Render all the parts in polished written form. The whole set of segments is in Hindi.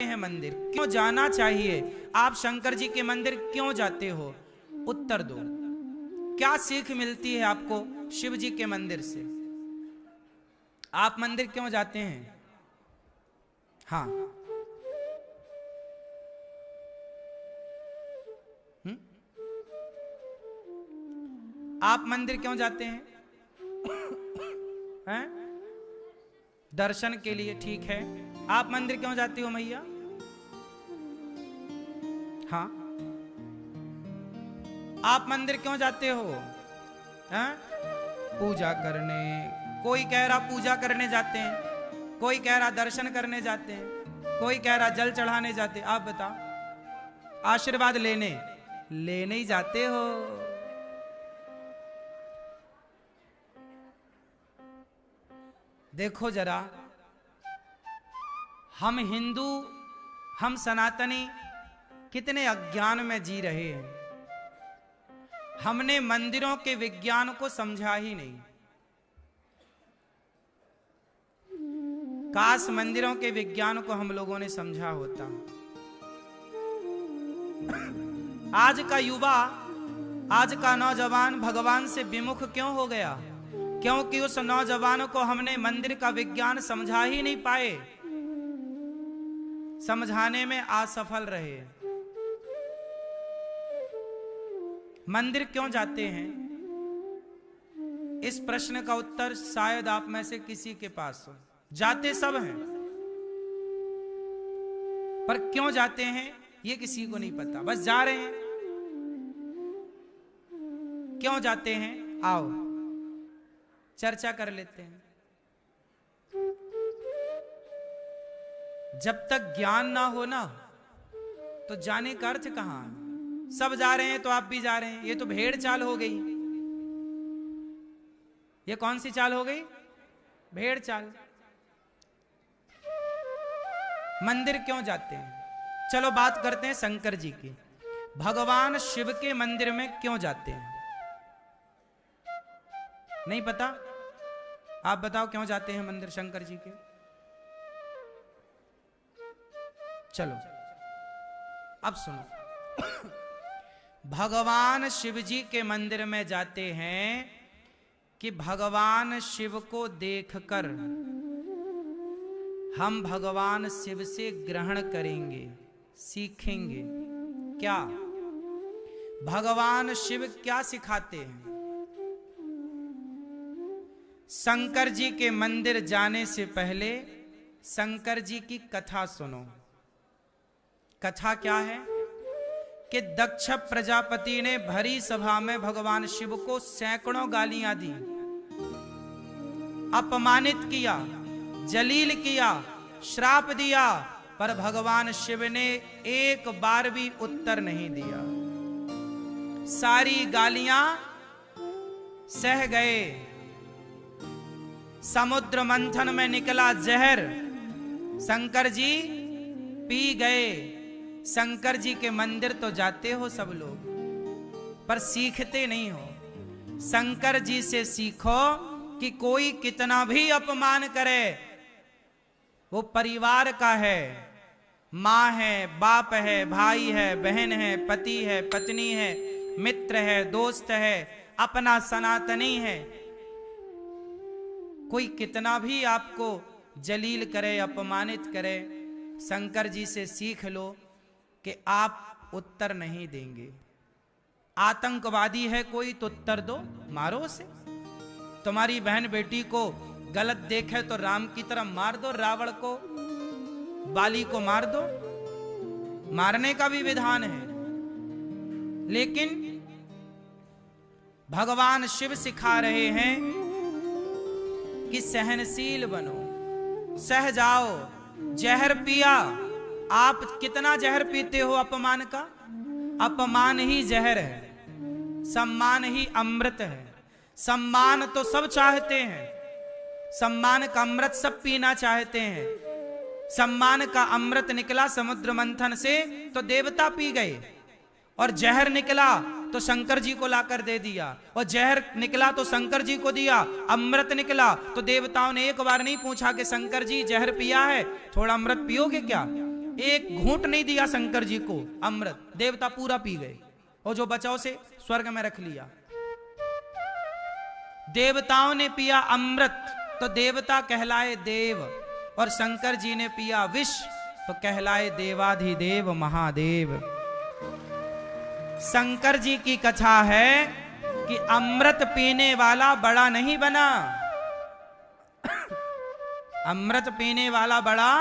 हैं मंदिर? क्यों जाना चाहिए? आप शंकर जी के मंदिर क्यों जाते हो? उत्तर दो। क्या सीख मिलती है आपको शिव जी के मंदिर से? आप मंदिर क्यों जाते हैं? हाँ, आप मंदिर क्यों जाते हैं? हैं? दर्शन के लिए, ठीक है। आप मंदिर क्यों जाती हो मैया? हाँ, आप मंदिर क्यों जाते हो? हैं? पूजा करने। कोई कह रहा पूजा करने जाते हैं, कोई कह रहा दर्शन करने जाते हैं, कोई कह रहा जल चढ़ाने जाते हैं। आप बताओ, आशीर्वाद लेने लेने ही जाते हो? देखो जरा, हम हिंदू, हम सनातनी कितने अज्ञान में जी रहे हैं। हमने मंदिरों के विज्ञान को समझा ही नहीं। काश मंदिरों के विज्ञान को हम लोगों ने समझा होता। आज का युवा, आज का नौजवान भगवान से विमुख क्यों हो गया? क्योंकि उस नौजवान को हमने मंदिर का विज्ञान समझा ही नहीं पाए, समझाने में असफल रहे। मंदिर क्यों जाते हैं? इस प्रश्न का उत्तर शायद आप में से किसी के पास हो। जाते सब हैं, पर क्यों जाते हैं ये किसी को नहीं पता, बस जा रहे हैं। क्यों जाते हैं? आओ चर्चा कर लेते हैं। जब तक ज्ञान ना हो ना, तो जाने का अर्थ कहां है? सब जा रहे हैं तो आप भी जा रहे हैं, ये तो भेड़ चाल हो गई। ये कौन सी चाल हो गई? भेड़ चाल। मंदिर क्यों जाते हैं? चलो बात करते हैं शंकर जी की। भगवान शिव के मंदिर में क्यों जाते हैं? नहीं पता? आप बताओ क्यों जाते हैं मंदिर शंकर जी के? चलो अब सुनो। भगवान शिव जी के मंदिर में जाते हैं कि भगवान शिव को देखकर हम भगवान शिव से ग्रहण करेंगे, सीखेंगे। क्या भगवान शिव क्या सिखाते हैं? शंकर जी के मंदिर जाने से पहले शंकर जी की कथा सुनो। कथा क्या है? कि दक्ष प्रजापति ने भरी सभा में भगवान शिव को सैकड़ों गालियां दी, अपमानित किया, जलील किया, श्राप दिया, पर भगवान शिव ने एक बार भी उत्तर नहीं दिया। सारी गालियां सह गए। समुद्र मंथन में निकला जहर, शंकर जी पी गए। शंकर जी के मंदिर तो जाते हो सब लोग, पर सीखते नहीं हो। शंकर जी से सीखो कि कोई कितना भी अपमान करे, वो परिवार का है। माँ है, बाप है, भाई है, बहन है, पति है, पत्नी है, मित्र है, दोस्त है, अपना सनातनी है। कोई कितना भी आपको जलील करे, अपमानित करे, शंकर जी से सीख लो कि आप उत्तर नहीं देंगे। आतंकवादी है कोई तो उत्तर दो, मारो उसे। तुम्हारी बहन बेटी को गलत देखे तो राम की तरह मार दो, रावण को, बाली को मार दो। मारने का भी विधान है। लेकिन भगवान शिव सिखा रहे हैं कि सहनशील बनो, सह जाओ। जहर पिया, आप कितना जहर पीते हो अपमान का? अपमान ही जहर है, सम्मान ही अमृत है। सम्मान तो सब चाहते हैं, सम्मान का अमृत सब पीना चाहते हैं। सम्मान का अमृत निकला समुद्र मंथन से तो देवता पी गए, और जहर निकला तो शंकर जी को लाकर दे दिया, और जहर निकला तो शंकर जी को दिया। अमृत निकला तो देवताओं ने एक बार नहीं पूछा कि शंकर जी जहर पिया है, थोड़ा अमृत पियोगे क्या? एक घूंट नहीं दिया शंकर जी को अमृत, देवता पूरा पी गए और जो बचा उसे स्वर्ग में रख लिया। देवताओं ने पिया अमृत तो देवता कहलाए देव, और शंकर जी ने पिया विष तो कहलाए देवाधिदेव महादेव। शंकर जी की कथा है कि अमृत पीने वाला बड़ा नहीं बना, अमृत पीने वाला बड़ा,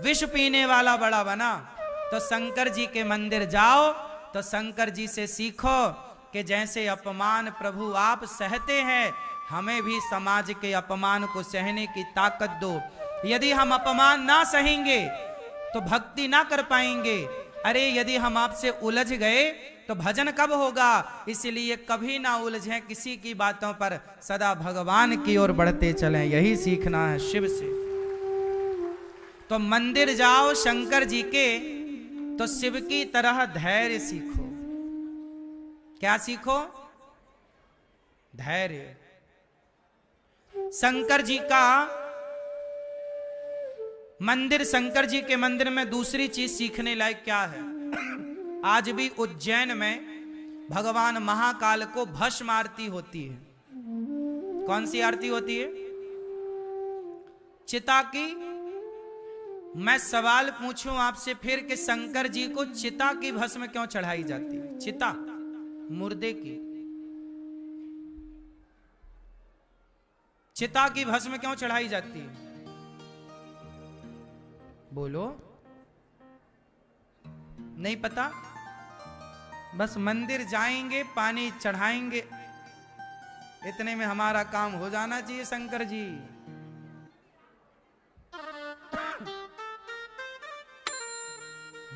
विष पीने वाला बड़ा बना। तो शंकर जी के मंदिर जाओ तो शंकर जी से सीखो कि जैसे अपमान प्रभु आप सहते हैं, हमें भी समाज के अपमान को सहने की ताकत दो। यदि हम अपमान ना सहेंगे तो भक्ति ना कर पाएंगे। अरे यदि हम आपसे उलझ गए तो भजन कब होगा? इसलिए कभी ना उलझें किसी की बातों पर, सदा भगवान की ओर बढ़ते चलें, यही सीखना है शिव से। तो मंदिर जाओ शंकर जी के तो शिव की तरह धैर्य सीखो। क्या सीखो? धैर्य। शंकर जी का मंदिर, शंकर जी के मंदिर में दूसरी चीज सीखने लायक क्या है? आज भी उज्जैन में भगवान महाकाल को भस्म आरती होती है। कौन सी आरती होती है? चिता की। मैं सवाल पूछूं आपसे फिर कि शंकर जी को चिता की भस्म क्यों चढ़ाई जाती है? चिता मुर्दे की, चिता की भस्म क्यों चढ़ाई जाती है? बोलो, नहीं पता? बस मंदिर जाएंगे, पानी चढ़ाएंगे, इतने में हमारा काम हो जाना चाहिए। शंकर जी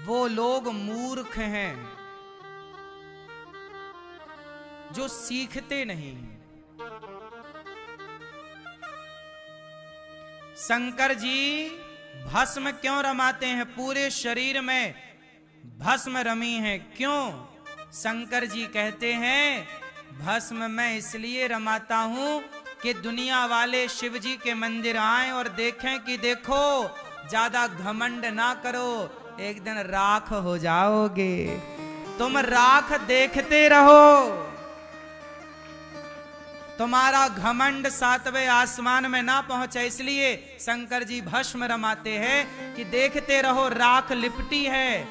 वो लोग मूर्ख हैं जो सीखते नहीं। शंकर जी भस्म क्यों रमाते हैं? पूरे शरीर में भस्म रमी है। क्यों? शंकर जी कहते हैं भस्म मैं इसलिए रमाता हूं कि दुनिया वाले शिव जी के मंदिर आएं और देखें कि देखो, ज्यादा घमंड ना करो, एक दिन राख हो जाओगे। तुम राख देखते रहो, तुम्हारा घमंड सातवें आसमान में ना पहुंचे। इसलिए शंकर जी भस्म रमाते हैं कि देखते रहो, राख लिपटी है,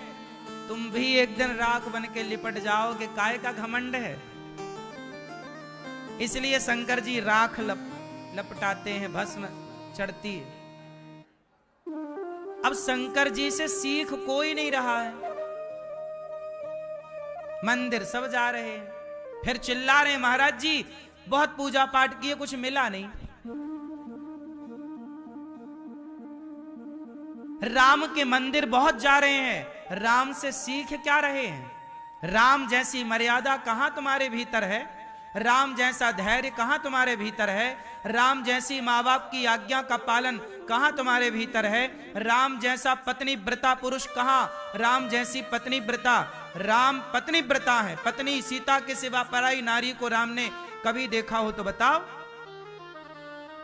तुम भी एक दिन राख बन के लिपट जाओगे। काय का घमंड है? इसलिए शंकर जी राख लपटाते हैं, भस्म चढ़ती है। अब शंकर जी से सीख कोई नहीं रहा है। मंदिर सब जा रहे हैं, फिर चिल्ला रहे महाराज जी बहुत पूजा पाठ किए, कुछ मिला नहीं। राम के मंदिर बहुत जा रहे हैं, राम से सीख क्या रहे हैं? राम जैसी मर्यादा कहां तुम्हारे भीतर है? राम जैसा धैर्य कहां तुम्हारे भीतर है? राम जैसी माँ बाप की आज्ञा का पालन कहां तुम्हारे भीतर है? राम जैसा पत्नी व्रता पुरुष कहां? राम जैसी पत्नी व्रता, राम पत्नी व्रता है, पत्नी सीता के सिवा पराई नारी को राम ने कभी देखा हो तो बताओ?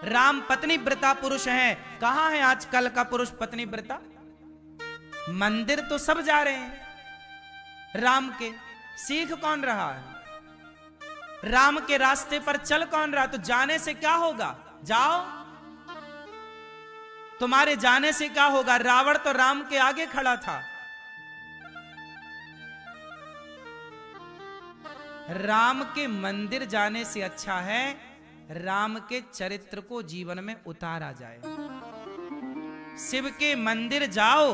राम पत्नी व्रता पुरुष है, कहां है आजकल का पुरुष पत्नी व्रता? मंदिर तो सब जा रहे हैं राम के, सीख कौन रहा है? राम के रास्ते पर चल कौन रहा? तो जाने से क्या होगा? जाओ, तुम्हारे जाने से क्या होगा? रावण तो राम के आगे खड़ा था। राम के मंदिर जाने से अच्छा है राम के चरित्र को जीवन में उतारा जाए। शिव के मंदिर जाओ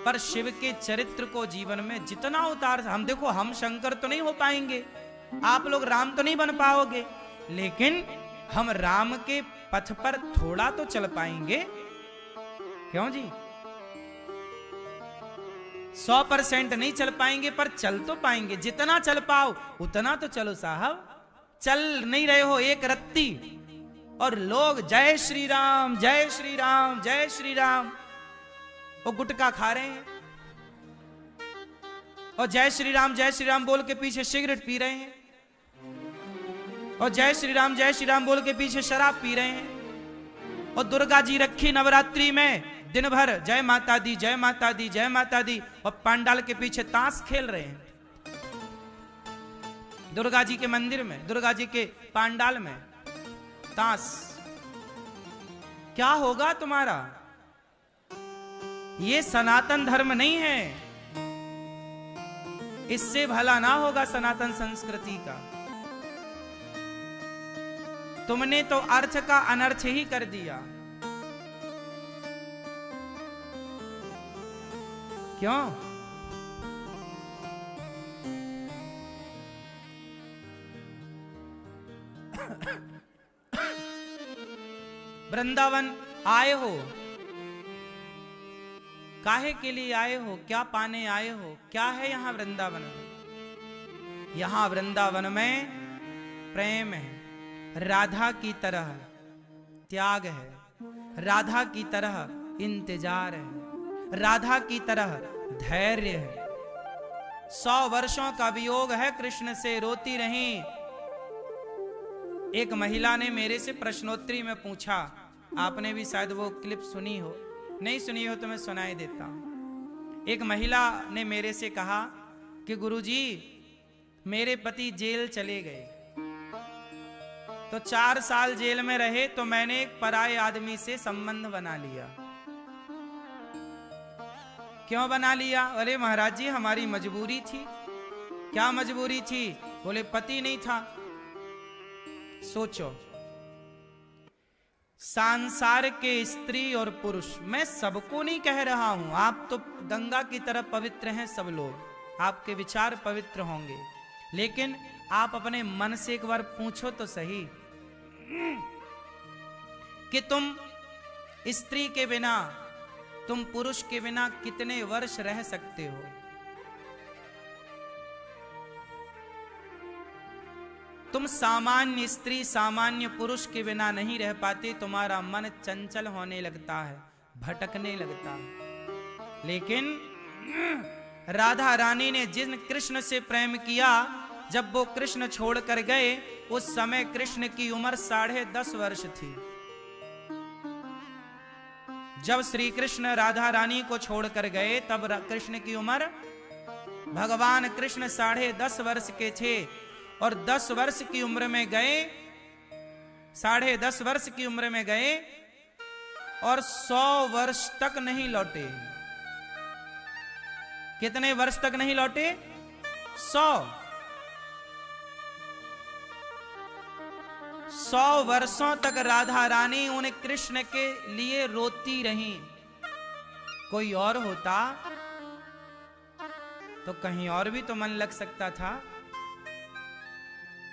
पर शिव के चरित्र को जीवन में जितना उतार, हम देखो, हम शंकर तो नहीं हो पाएंगे, आप लोग राम तो नहीं बन पाओगे, लेकिन हम राम के पथ पर थोड़ा तो चल पाएंगे। क्यों जी? 100% नहीं चल पाएंगे पर चल तो पाएंगे। जितना चल पाओ उतना तो चलो साहब। चल नहीं रहे हो एक रत्ती और लोग जय श्री राम जय श्री राम जय श्री राम, वो गुटखा खा रहे हैं और जय श्री राम बोल के पीछे सिगरेट पी रहे हैं और जय श्री राम बोल के पीछे शराब पी रहे हैं। और दुर्गा जी रखी नवरात्रि में दिन भर जय माता दी, जय माता दी, जय माता दी, और पंडाल के पीछे ताश खेल रहे हैं। दुर्गा जी के मंदिर में, दुर्गा जी के पंडाल में ताश। क्या होगा तुम्हारा? ये सनातन धर्म नहीं है। इससे भला ना होगा सनातन संस्कृति का। तुमने तो अर्थ का अनर्थ ही कर दिया। क्यों? वृंदावन आए हो, काहे के लिए आए हो? क्या पाने आए हो? क्या है यहां वृंदावन में? यहां वृंदावन में प्रेम है, राधा की तरह त्याग है, राधा की तरह इंतजार है, राधा की तरह धैर्य है। 100 वर्षों का वियोग है कृष्ण से, रोती रही। एक महिला ने मेरे से प्रश्नोत्तरी में पूछा, आपने भी शायद वो क्लिप सुनी हो, नहीं सुनी हो तो मैं सुनाई देता हूं। एक महिला ने मेरे से कहा कि गुरुजी, मेरे पति जेल चले गए, तो 4 साल जेल में रहे, तो मैंने एक पराये आदमी से संबंध बना लिया। क्यों बना लिया? अरे महाराज जी, हमारी मजबूरी थी। क्या मजबूरी थी? बोले पति नहीं था। सोचो, संसार के स्त्री और पुरुष, मैं सबको नहीं कह रहा हूं, आप तो गंगा की तरह पवित्र हैं सब लोग, आपके विचार पवित्र होंगे, लेकिन आप अपने मन से एक बार पूछो तो सही कि तुम स्त्री के बिना, तुम पुरुष के बिना कितने वर्ष रह सकते हो? तुम सामान्य स्त्री, सामान्य पुरुष के बिना नहीं रह पाते। तुम्हारा मन चंचल होने लगता है, भटकने लगता है। लेकिन राधा रानी ने जिन कृष्ण से प्रेम किया, जब वो कृष्ण छोड़कर गए, उस समय कृष्ण की उम्र 10.5 वर्ष थी। जब श्री कृष्ण राधा रानी को छोड़कर गए, तब कृष्ण की उम्र, भगवान कृष्ण 10.5 वर्ष के थे, और 10 वर्ष की उम्र में गए, 10.5 वर्ष की उम्र में गए, और 100 वर्ष तक नहीं लौटे। कितने वर्ष तक नहीं लौटे? 100 वर्षों तक राधा रानी उन कृष्ण के लिए रोती रही। कोई और होता तो कहीं और भी तो मन लग सकता था,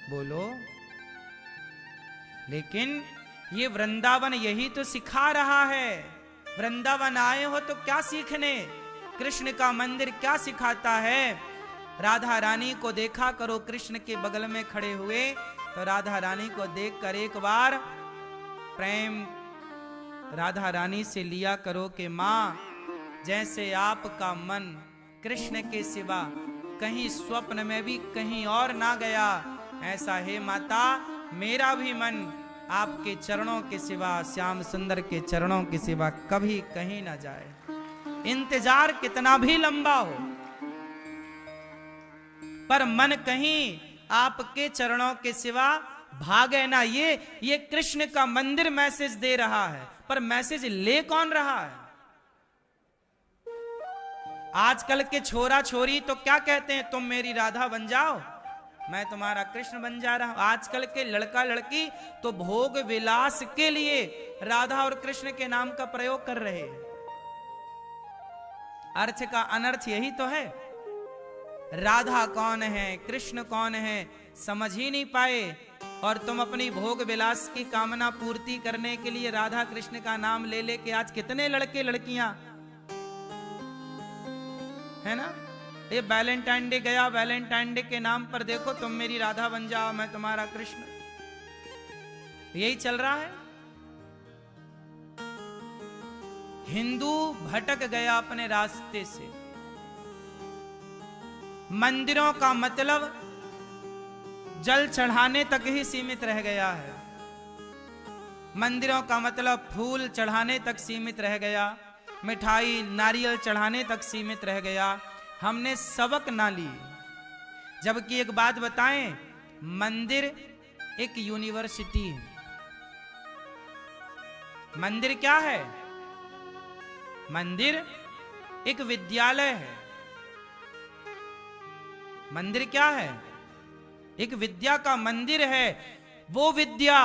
बोलो। लेकिन ये वृंदावन यही तो सिखा रहा है। वृंदावन आए हो तो क्या सीखने? कृष्ण का मंदिर क्या सिखाता है? राधा रानी को देखा करो कृष्ण के बगल में खड़े हुए, तो राधा रानी को देखकर एक बार प्रेम राधा रानी से लिया करो कि मां, जैसे आपका मन कृष्ण के सिवा कहीं स्वप्न में भी कहीं और ना गया, ऐसा हे माता, मेरा भी मन आपके चरणों के सिवा, श्याम सुंदर के चरणों के सिवा कभी कहीं ना जाए। इंतजार कितना भी लंबा हो, पर मन कहीं आपके चरणों के सिवा भागे ना। ये कृष्ण का मंदिर मैसेज दे रहा है, पर मैसेज ले कौन रहा है? आजकल के छोरा छोरी तो क्या कहते हैं, तुम मेरी राधा बन जाओ, मैं तुम्हारा कृष्ण बन जा रहा हूं। आजकल के लड़का लड़की तो भोग विलास के लिए राधा और कृष्ण के नाम का प्रयोग कर रहे हैं। अर्थ का अनर्थ यही तो है। राधा कौन है, कृष्ण कौन है, समझ ही नहीं पाए, और तुम अपनी भोग विलास की कामना पूर्ति करने के लिए राधा कृष्ण का नाम ले लेके आज कितने लड़के लड़कियां, है ना? ये वैलेंटाइन डे गया, वैलेंटाइन डे के नाम पर देखो, तुम मेरी राधा बन जाओ, मैं तुम्हारा कृष्ण, यही चल रहा है। हिंदू भटक गया अपने रास्ते से। मंदिरों का मतलब जल चढ़ाने तक ही सीमित रह गया है। मंदिरों का मतलब फूल चढ़ाने तक सीमित रह गया। मिठाई नारियल चढ़ाने तक सीमित रह गया, हमने सबक ना ली। जबकि एक बात बताएं, मंदिर एक यूनिवर्सिटी है। मंदिर क्या है? मंदिर एक विद्यालय है। मंदिर क्या है? एक विद्या का मंदिर है। वो विद्या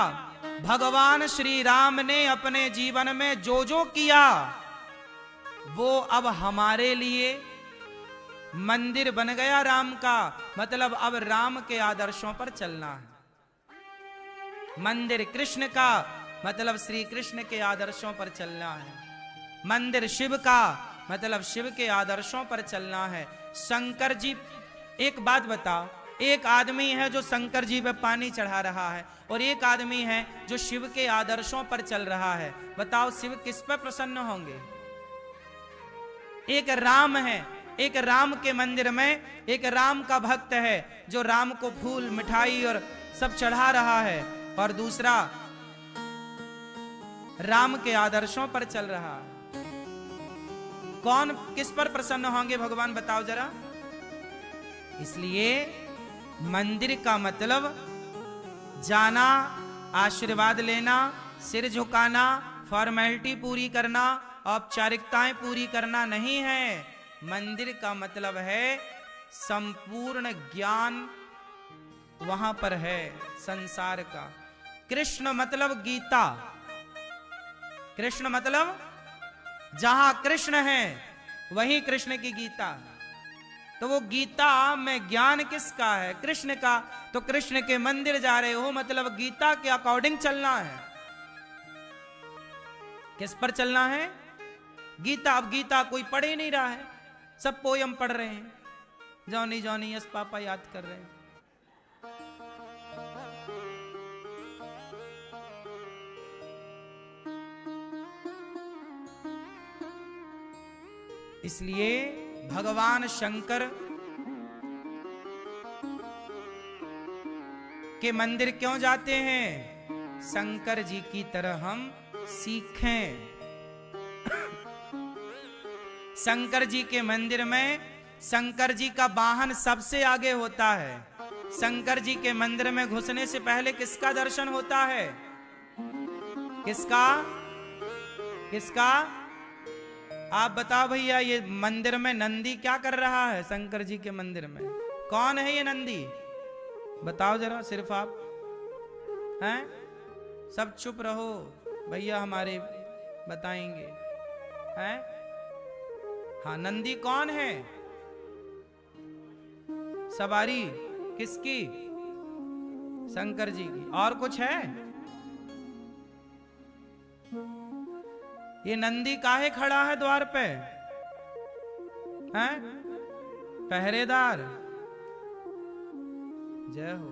भगवान श्री राम ने अपने जीवन में जो जो किया, वो अब हमारे लिए मंदिर बन गया राम का। मतलब अब राम के आदर्शों पर चलना है। मंदिर कृष्ण का मतलब श्री कृष्ण के आदर्शों पर चलना है। मंदिर शिव का मतलब शिव के आदर्शों पर चलना है। शंकर जी, एक बात बताओ, एक आदमी है जो शंकर जी पे पानी चढ़ा रहा है और एक आदमी है जो शिव के आदर्शों पर चल रहा है। बताओ शिव किस पर प्रसन्न होंगे? एक राम है, एक राम के मंदिर में एक राम का भक्त है जो राम को फूल मिठाई और सब चढ़ा रहा है, और दूसरा राम के आदर्शों पर चल रहा है। कौन किस पर प्रसन्न होंगे भगवान, बताओ जरा। इसलिए मंदिर का मतलब जाना, आशीर्वाद लेना, सिर झुकाना, फॉर्मेलिटी पूरी करना, औपचारिकताएं पूरी करना नहीं है। मंदिर का मतलब है संपूर्ण ज्ञान वहां पर है संसार का। कृष्ण मतलब गीता। कृष्ण मतलब जहां कृष्ण है वहीं कृष्ण की गीता। तो वो गीता में ज्ञान किसका है? कृष्ण का। तो कृष्ण के मंदिर जा रहे हो मतलब गीता के अकॉर्डिंग चलना है। किस पर चलना है? गीता। अब गीता कोई पढ़ ही नहीं रहा है, सब पोयम पढ़ रहे हैं, जॉनी जॉनी यस पापा याद कर रहे हैं। इसलिए भगवान शंकर के मंदिर क्यों जाते हैं? शंकर जी की तरह हम सीखें। शंकर जी के मंदिर में शंकर जी का वाहन सबसे आगे होता है। शंकर जी के मंदिर में घुसने से पहले किसका दर्शन होता है? किसका? किसका? आप बताओ भैया, ये मंदिर में नंदी क्या कर रहा है? शंकर जी के मंदिर में कौन है ये नंदी? बताओ जरा, सिर्फ आप हैं? सब चुप रहो भैया, हमारे बताएंगे हैं। हाँ, नंदी कौन है? सवारी किसकी? शंकर जी की। और कुछ है? ये नंदी काहे खड़ा है द्वार पे? हैं? पहरेदार। जय हो।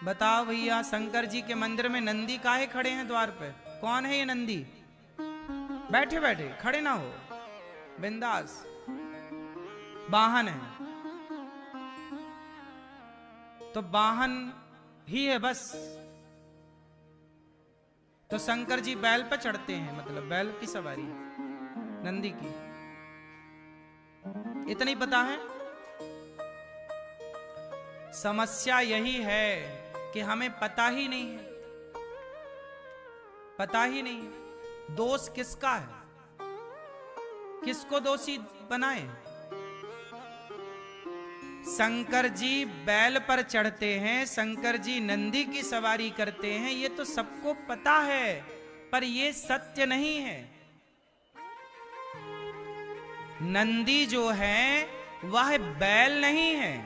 बताओ भैया, शंकर जी के मंदिर में नंदी काहे खड़े हैं द्वार पे? कौन है ये नंदी? बैठे बैठे, खड़े ना हो, बिंदास। वाहन है तो वाहन ही है बस। तो शंकर जी बैल पर चढ़ते हैं, मतलब बैल की सवारी, नंदी की। इतना ही पता है। समस्या यही है कि हमें पता ही नहीं है, पता ही नहीं है। दोष किसका है? किसको दोषी बनाए? शंकर जी बैल पर चढ़ते हैं, शंकर जी नंदी की सवारी करते हैं, ये तो सबको पता है, पर ये सत्य नहीं है। नंदी जो है वह बैल नहीं है।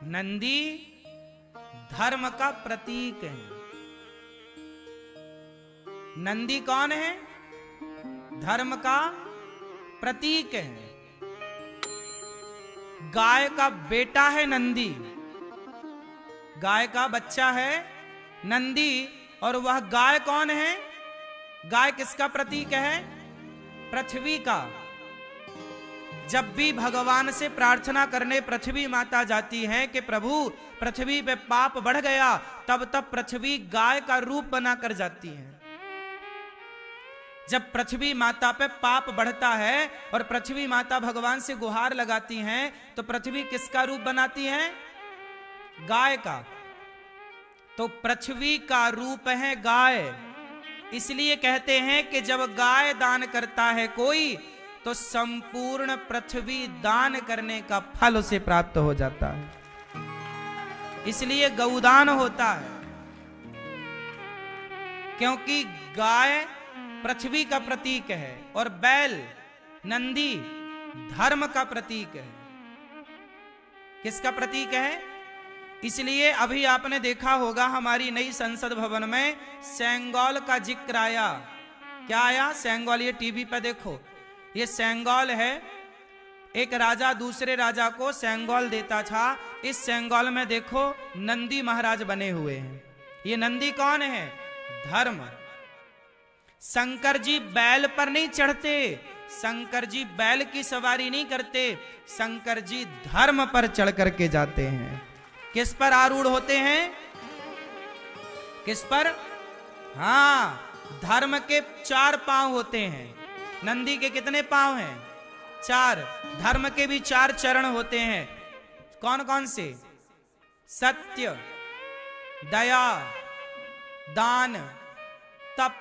नंदी धर्म का प्रतीक है। नंदी कौन है? धर्म का प्रतीक है। गाय का बेटा है नंदी, गाय का बच्चा है नंदी। और वह गाय कौन है? गाय किसका प्रतीक है? पृथ्वी का। जब भी भगवान से प्रार्थना करने पृथ्वी माता जाती है कि प्रभु पृथ्वी पे पाप बढ़ गया, तब तब पृथ्वी गाय का रूप बनाकर जाती है। जब पृथ्वी माता पे पाप बढ़ता है और पृथ्वी माता भगवान से गुहार लगाती हैं, तो पृथ्वी किसका रूप बनाती है? गाय का। तो पृथ्वी का रूप है गाय। इसलिए कहते हैं कि जब गाय दान करता है कोई, तो संपूर्ण पृथ्वी दान करने का फल उसे प्राप्त हो जाता है। इसलिए गौदान होता है, क्योंकि गाय पृथ्वी का प्रतीक है और बैल नंदी धर्म का प्रतीक है। किसका प्रतीक है? इसलिए अभी आपने देखा होगा हमारी नई संसद भवन में सेंगोल का जिक्र आया। क्या आया? सेंगोल। ये टीवी पे देखो, ये सेंगोल है। एक राजा दूसरे राजा को सेंगोल देता था। इस सेंगोल में देखो नंदी महाराज बने हुए हैं। ये नंदी कौन है? धर्म। शंकर जी बैल पर नहीं चढ़ते, शंकर जी बैल की सवारी नहीं करते, शंकर जी धर्म पर चढ़ करके जाते हैं। किस पर आरूढ़ होते हैं? किस पर? हाँ, धर्म के 4 पांव होते हैं। नंदी के कितने पांव हैं? 4। धर्म के भी 4 चरण होते हैं। कौन कौन से? सत्य, दया, दान, तप।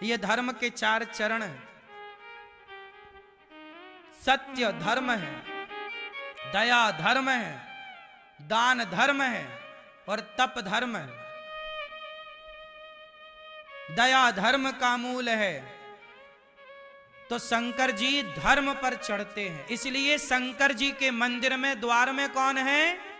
ये धर्म के 4 चरण हैं। सत्य धर्म है, दया धर्म है, दान धर्म है और तप धर्म है। दया धर्म का मूल है। तो शंकर जी धर्म पर चढ़ते हैं। इसलिए शंकर जी के मंदिर में द्वार में कौन है?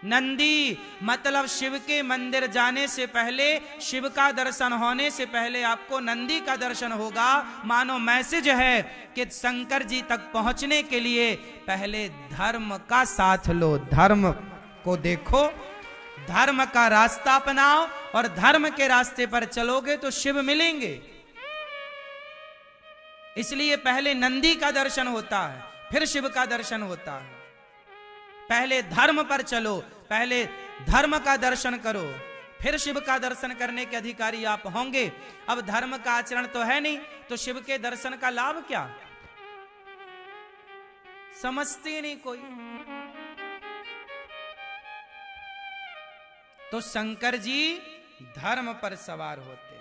नंदी। मतलब शिव के मंदिर जाने से पहले, शिव का दर्शन होने से पहले आपको नंदी का दर्शन होगा। मानो मैसेज है कि शंकर जी तक पहुंचने के लिए पहले धर्म का साथ लो, धर्म को देखो, धर्म का रास्ता अपनाओ और धर्म के रास्ते पर चलोगे तो शिव मिलेंगे। इसलिए पहले नंदी का दर्शन होता है, फिर शिव का दर्शन होता है। पहले धर्म पर चलो, पहले धर्म का दर्शन करो, फिर शिव का दर्शन करने के अधिकारी आप होंगे। अब धर्म का आचरण तो है नहीं, तो शिव के दर्शन का लाभ क्या? समझते नहीं कोई। तो शंकर जी धर्म पर सवार होते हैं।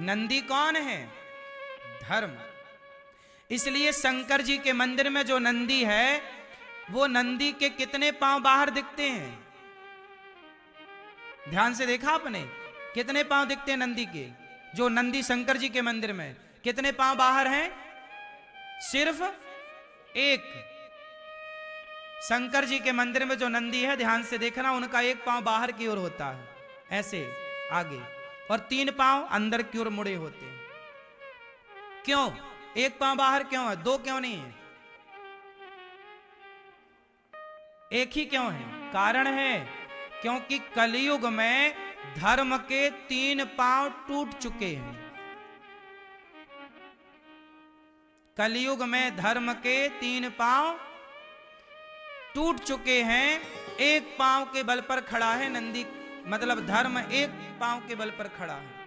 नंदी कौन है? धर्म। इसलिए शंकर जी के मंदिर में जो नंदी है, वो नंदी के कितने पांव बाहर दिखते हैं? ध्यान से देखा आपने? कितने पांव दिखते हैं नंदी के? जो नंदी शंकर जी के मंदिर में कितने पांव बाहर हैं? सिर्फ 1। शंकर जी के मंदिर में जो नंदी है, ध्यान से देखना, उनका 1 पांव बाहर की ओर होता है, ऐसे आगे, और 3 पांव अंदर की ओर मुड़े होते हैं। क्यों? 1 पांव बाहर क्यों है? 2 क्यों नहीं है? 1 ही क्यों है? कारण है क्योंकि कलयुग में धर्म के 3 पांव टूट चुके हैं। कलयुग में धर्म के 3 पांव टूट चुके हैं। 1 पांव के बल पर खड़ा है नंदी, मतलब धर्म 1 पांव के बल पर खड़ा है।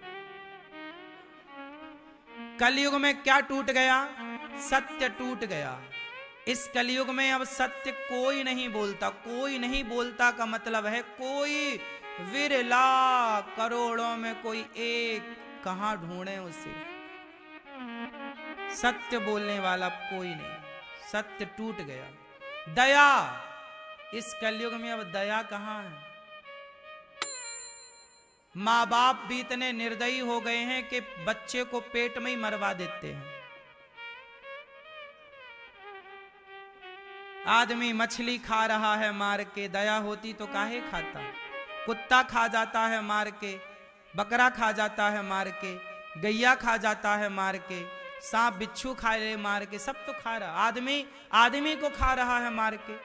कलयुग में क्या टूट गया? सत्य टूट गया। इस कलयुग में अब सत्य कोई नहीं बोलता। कोई नहीं बोलता का मतलब है कोई विरला, करोड़ों में कोई एक, कहां ढूंढे उसे? सत्य बोलने वाला कोई नहीं। सत्य टूट गया। दया, इस कलयुग में अब दया कहां है? माँ बाप भी इतने निर्दयी हो गए हैं कि बच्चे को पेट में ही मरवा देते हैं। आदमी मछली खा रहा है मार के, दया होती तो काहे खाता? कुत्ता खा जाता है मार के, बकरा खा जाता है मार के, गैया खा जाता है मार के, सांप बिच्छू खा ले मार के, सब तो खा रहा। आदमी को खा रहा है मार के।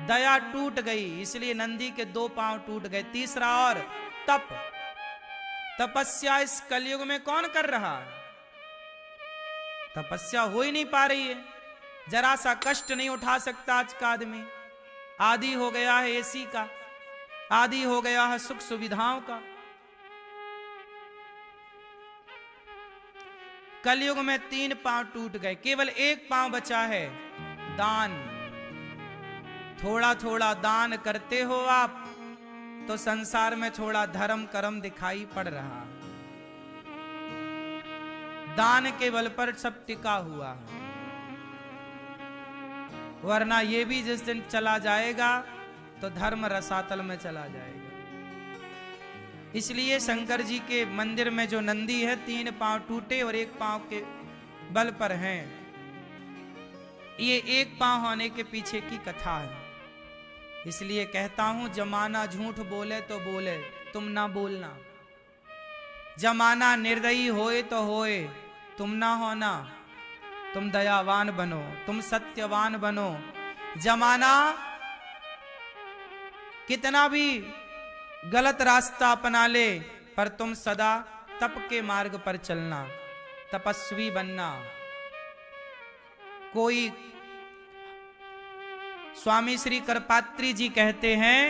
दया टूट गई, इसलिए नंदी के 2 पांव टूट गए। तीसरा और तपस्या इस कलयुग में कौन कर रहा है? तपस्या हो ही नहीं पा रही है, जरा सा कष्ट नहीं उठा सकता आज का आदमी। आदी हो गया है एसी का, आदी हो गया है सुख सुविधाओं का। कलयुग में 3 पांव टूट गए, केवल एक पांव बचा है, दान। थोड़ा थोड़ा दान करते हो आप तो संसार में थोड़ा धर्म कर्म दिखाई पड़ रहा। दान के बल पर सब टिका हुआ है, वरना ये भी जिस दिन चला जाएगा तो धर्म रसातल में चला जाएगा। इसलिए शंकर जी के मंदिर में जो नंदी है 3 पांव टूटे और 1 पांव के बल पर हैं। ये 1 पांव होने के पीछे की कथा है। इसलिए कहता हूं, जमाना झूठ बोले तो बोले, तुम ना बोलना। जमाना निर्दयी होए तो होए, तुम ना होना। तुम दयावान बनो, तुम सत्यवान बनो। जमाना कितना भी गलत रास्ता अपना ले, पर तुम सदा तप के मार्ग पर चलना, तपस्वी बनना। कोई स्वामी श्री करपात्री जी कहते हैं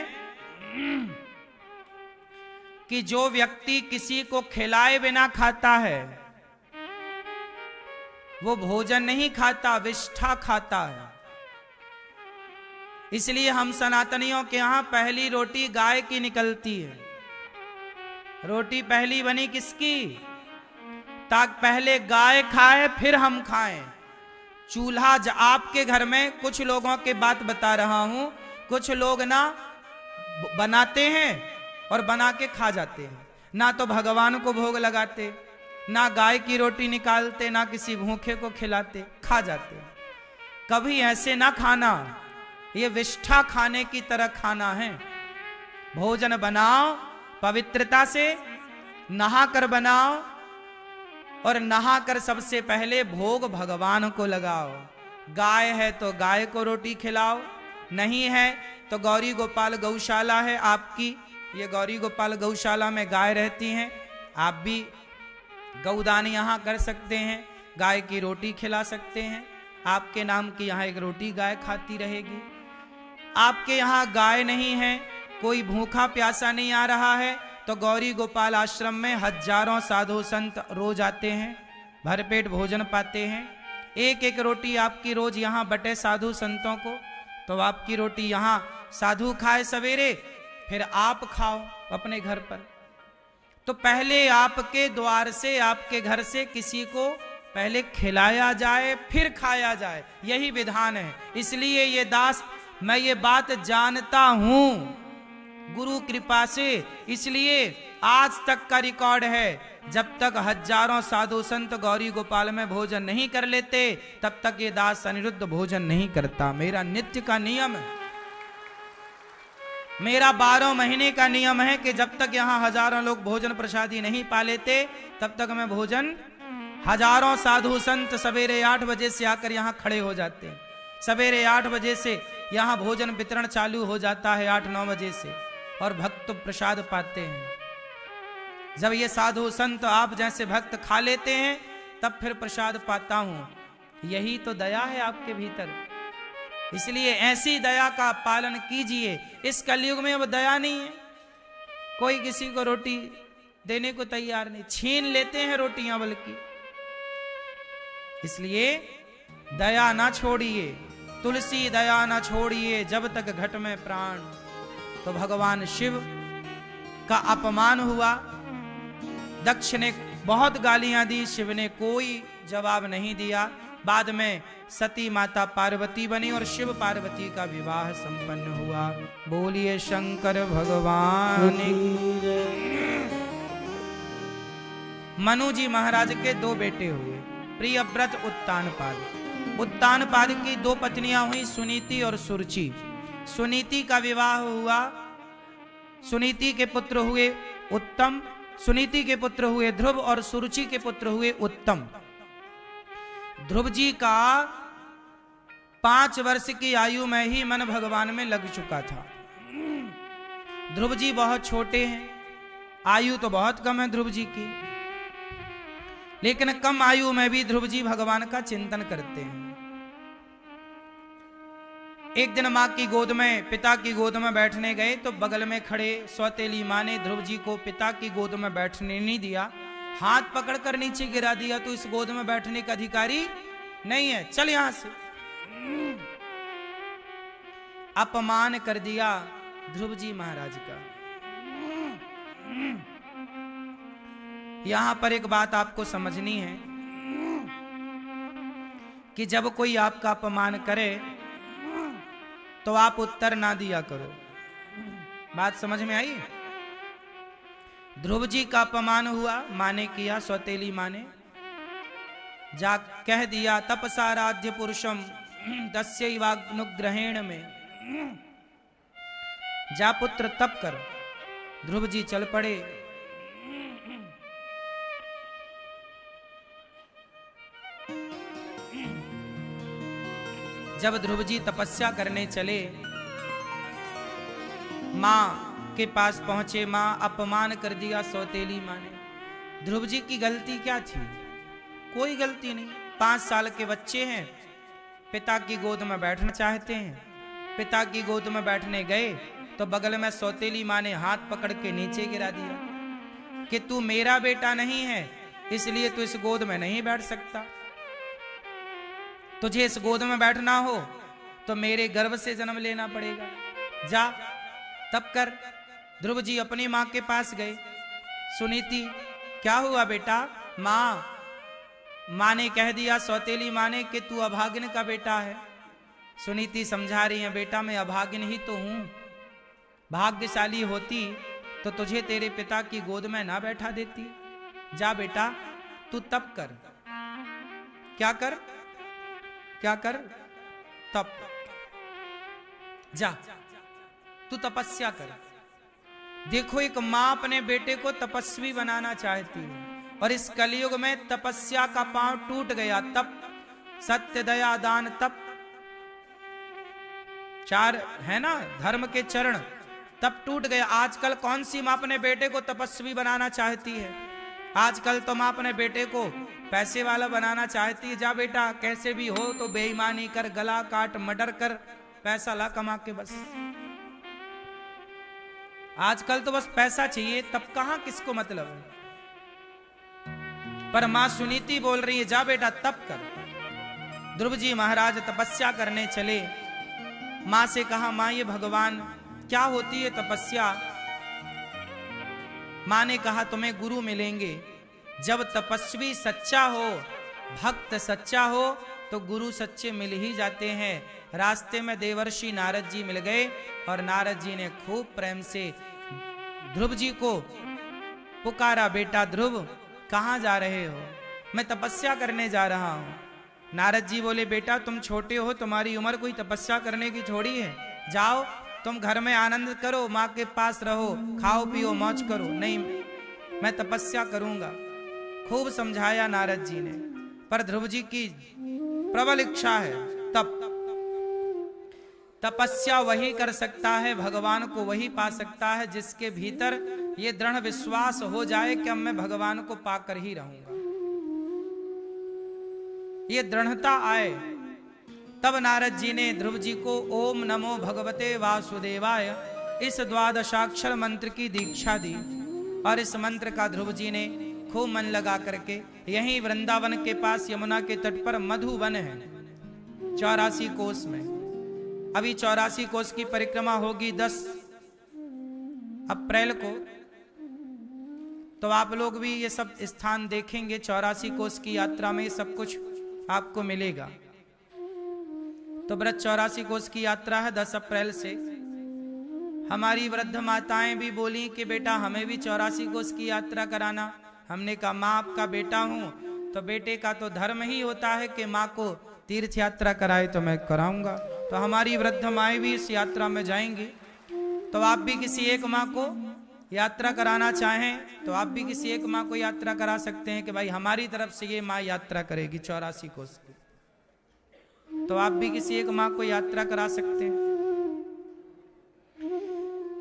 कि जो व्यक्ति किसी को खिलाए बिना खाता है वो भोजन नहीं खाता, विष्ठा खाता है। इसलिए हम सनातनियों के यहां पहली रोटी गाय की निकलती है। रोटी पहली बनी किसकी? ताकि पहले गाय खाए फिर हम खाएं। चूल्हा आपके घर में, कुछ लोगों के बात बता रहा हूं, कुछ लोग ना बनाते हैं और बना के खा जाते हैं, ना तो भगवान को भोग लगाते, ना गाय की रोटी निकालते, ना किसी भूखे को खिलाते, खा जाते। कभी ऐसे ना खाना, ये विष्ठा खाने की तरह खाना है। भोजन बनाओ पवित्रता से, नहा कर बनाओ, और नहा कर सबसे पहले भोग भगवान को लगाओ। गाय है तो गाय को रोटी खिलाओ, नहीं है तो गौरी गोपाल गौशाला है आपकी, ये गौरी गोपाल गौशाला में गाय रहती हैं, आप भी गौदान यहाँ कर सकते हैं, गाय की रोटी खिला सकते हैं। आपके नाम की यहाँ एक रोटी गाय खाती रहेगी। आपके यहाँ गाय नहीं है, कोई भूखा प्यासा नहीं आ रहा है, तो गौरी गोपाल आश्रम में हजारों साधु संत रोज आते हैं, भरपेट भोजन पाते हैं। 1-1 रोटी आपकी रोज यहाँ बटे साधु संतों को, तो आपकी रोटी यहाँ साधु खाए सवेरे, फिर आप खाओ अपने घर पर। तो पहले आपके द्वार से, आपके घर से किसी को पहले खिलाया जाए फिर खाया जाए, यही विधान है। इसलिए ये दास, मैं ये बात जानता हूं गुरु कृपा से, इसलिए आज तक का रिकॉर्ड है, जब तक हजारों साधु संत गौरी गोपाल में भोजन नहीं कर लेते तब तक ये दास अनिरुद्ध भोजन नहीं करता। मेरा नित्य का नियम है, मेरा 12 महीने का नियम है कि जब तक यहाँ हजारों लोग भोजन प्रसादी नहीं पा लेते तब तक मैं भोजन, हजारों साधु संत सवेरे 8 बजे से आकर यहाँ खड़े हो जाते हैं। सवेरे 8 बजे से यहाँ भोजन वितरण चालू हो जाता है, 8-9 बजे से, और भक्त प्रसाद पाते हैं। जब ये साधु संत आप जैसे भक्त खा लेते हैं तब फिर प्रसाद पाता हूं। यही तो दया है आपके भीतर। इसलिए ऐसी दया का पालन कीजिए। इस कलयुग में अब दया नहीं है, कोई किसी को रोटी देने को तैयार नहीं, छीन लेते हैं रोटियां बल्कि। इसलिए दया ना छोड़िए, तुलसी दया ना छोड़िए जब तक घट में प्राण। तो भगवान शिव का अपमान हुआ, दक्ष ने बहुत गालियां दी, शिव ने कोई जवाब नहीं दिया। बाद में सती माता पार्वती बनी और शिव पार्वती का विवाह संपन्न हुआ। बोलिए शंकर भगवान की। मनु जी महाराज के 2 बेटे हुए, प्रियव्रत, उत्तानपाद। उत्तानपाद की 2 पत्नियां हुई, सुनीति और सुरुचि। सुनीति का विवाह हुआ, सुनीति के पुत्र हुए उत्तम, सुनीति के पुत्र हुए ध्रुव, और सुरुचि के पुत्र हुए उत्तम। ध्रुव जी का 5 वर्ष की आयु में ही मन भगवान में लग चुका था। ध्रुव जी बहुत छोटे हैं, आयु तो बहुत कम है ध्रुव जी की। लेकिन कम आयु में भी ध्रुव जी भगवान का चिंतन करते हैं। एक दिन माँ की गोद में, पिता की गोद में बैठने गए तो बगल में खड़े सौतेली माँ ने ध्रुव जी को पिता की गोद में बैठने नहीं दिया, हाथ पकड़कर नीचे गिरा दिया। तो इस गोद में बैठने का अधिकारी नहीं है, चल यहां से। अपमान कर दिया ध्रुव जी महाराज का। यहां पर एक बात आपको समझनी है कि जब कोई आपका अपमान करे तो आप उत्तर ना दिया करो। बात समझ में आई? ध्रुव जी का अपमान हुआ, माँ ने किया, सौतेली माँ ने जा कह दिया, तपसाराध्य पुरुषम दस्यैवाग्नुग्रहेण में, जा पुत्र तप कर। ध्रुव जी चल पड़े। जब ध्रुव जी तपस्या करने चले, माँ के पास पहुंचे। माँ अपमान कर दिया सौतेली माँ ने। ध्रुव जी की गलती क्या थी? कोई गलती नहीं। 5 साल के बच्चे हैं, पिता की गोद में बैठना चाहते हैं। पिता की गोद में बैठने गए तो बगल में सौतेली माँ ने हाथ पकड़ के नीचे गिरा दिया कि तू मेरा बेटा नहीं है, इसलिए तू इस गोद में नहीं बैठ सकता। तुझे इस गोद में बैठना हो तो मेरे गर्भ से जन्म लेना पड़ेगा, जा तब कर। ध्रुव जी अपनी माँ के पास गए। सुनीति, क्या हुआ बेटा? माँ ने कह दिया, सौतेली माँ ने, कि तू अभागिन का बेटा है। सुनीति समझा रही है, बेटा मैं अभागिन ही तो हूं, भाग्यशाली होती तो तुझे तेरे पिता की गोद में ना बैठा देती। जा बेटा तू तप कर। क्या कर? क्या कर? तप। जा तू तपस्या कर। देखो, एक माँ अपने बेटे को तपस्वी बनाना चाहती है, और इस कलयुग में तपस्या का पांव टूट गया। तप, सत्य, दया, दान, तप, 4 है ना धर्म के चरण, तप टूट गया। आजकल कौन सी माँ अपने बेटे को तपस्वी बनाना चाहती है? आजकल तो माँ अपने बेटे को पैसे वाला बनाना चाहती है। जा बेटा कैसे भी हो तो बेईमानी कर, गला काट, मर्डर कर, पैसा ला कमा के बस। आजकल तो बस पैसा चाहिए, तब कहां किसको मतलब है। पर मां सुनीति बोल रही है, जा बेटा तप कर। ध्रुव जी महाराज तपस्या करने चले। मां से कहा, मां ये भगवान क्या होती है तपस्या? मां ने कहा, तुम्हें गुरु मिलेंगे। जब तपस्वी सच्चा हो, भक्त सच्चा हो, तो गुरु सच्चे मिल ही जाते हैं। रास्ते में देवर्षि नारद जी मिल गए, और नारद जी ने खूब प्रेम से ध्रुव जी को पुकारा, बेटा ध्रुव कहाँ जा रहे हो? मैं तपस्या करने जा रहा हूं। नारद जी बोले, बेटा तुम छोटे हो, तुम्हारी उम्र कोई तपस्या करने की थोड़ी है। जाओ तुम घर में आनंद करो, माँ के पास रहो, खाओ पियो मौज करो। नहीं, मैं तपस्या करूंगा। खूब समझाया नारद जी ने, पर ध्रुव जी की प्रबल इच्छा है। तपस्या वही कर सकता है, भगवान को वही पा सकता है जिसके भीतर ये दृढ़ विश्वास हो जाए कि अब मैं भगवान को पाकर ही रहूंगा। ये दृढ़ता आए, तब नारद जी ने ध्रुव जी को ओम नमो भगवते वासुदेवाय इस 12 मंत्र की दीक्षा दी। और इस मंत्र का ध्रुव जी ने खूब मन लगा करके, यहीं वृंदावन के पास यमुना के तट पर मधुवन है 84 कोस में। अभी 84 कोस की परिक्रमा होगी 10 अप्रैल को, तो आप लोग भी ये सब स्थान देखेंगे। 84 कोस की यात्रा में सब कुछ आपको मिलेगा। तो व्रत 84 कोस की यात्रा है 10 अप्रैल से। हमारी वृद्ध माताएं भी बोली कि बेटा हमें भी 84 कोस की यात्रा कराना। हमने कहा, माँ आपका बेटा हूं तो बेटे का तो धर्म ही होता है कि माँ को तीर्थ यात्रा कराए, तो मैं कराऊंगा। तो हमारी वृद्ध माएँ भी इस यात्रा में जाएंगी। तो आप भी किसी एक माँ को यात्रा कराना चाहें तो आप भी किसी एक माँ को यात्रा करा सकते हैं कि भाई हमारी तरफ से ये माँ यात्रा करेगी 84 कोस की। तो आप भी किसी एक माँ को यात्रा करा सकते हैं।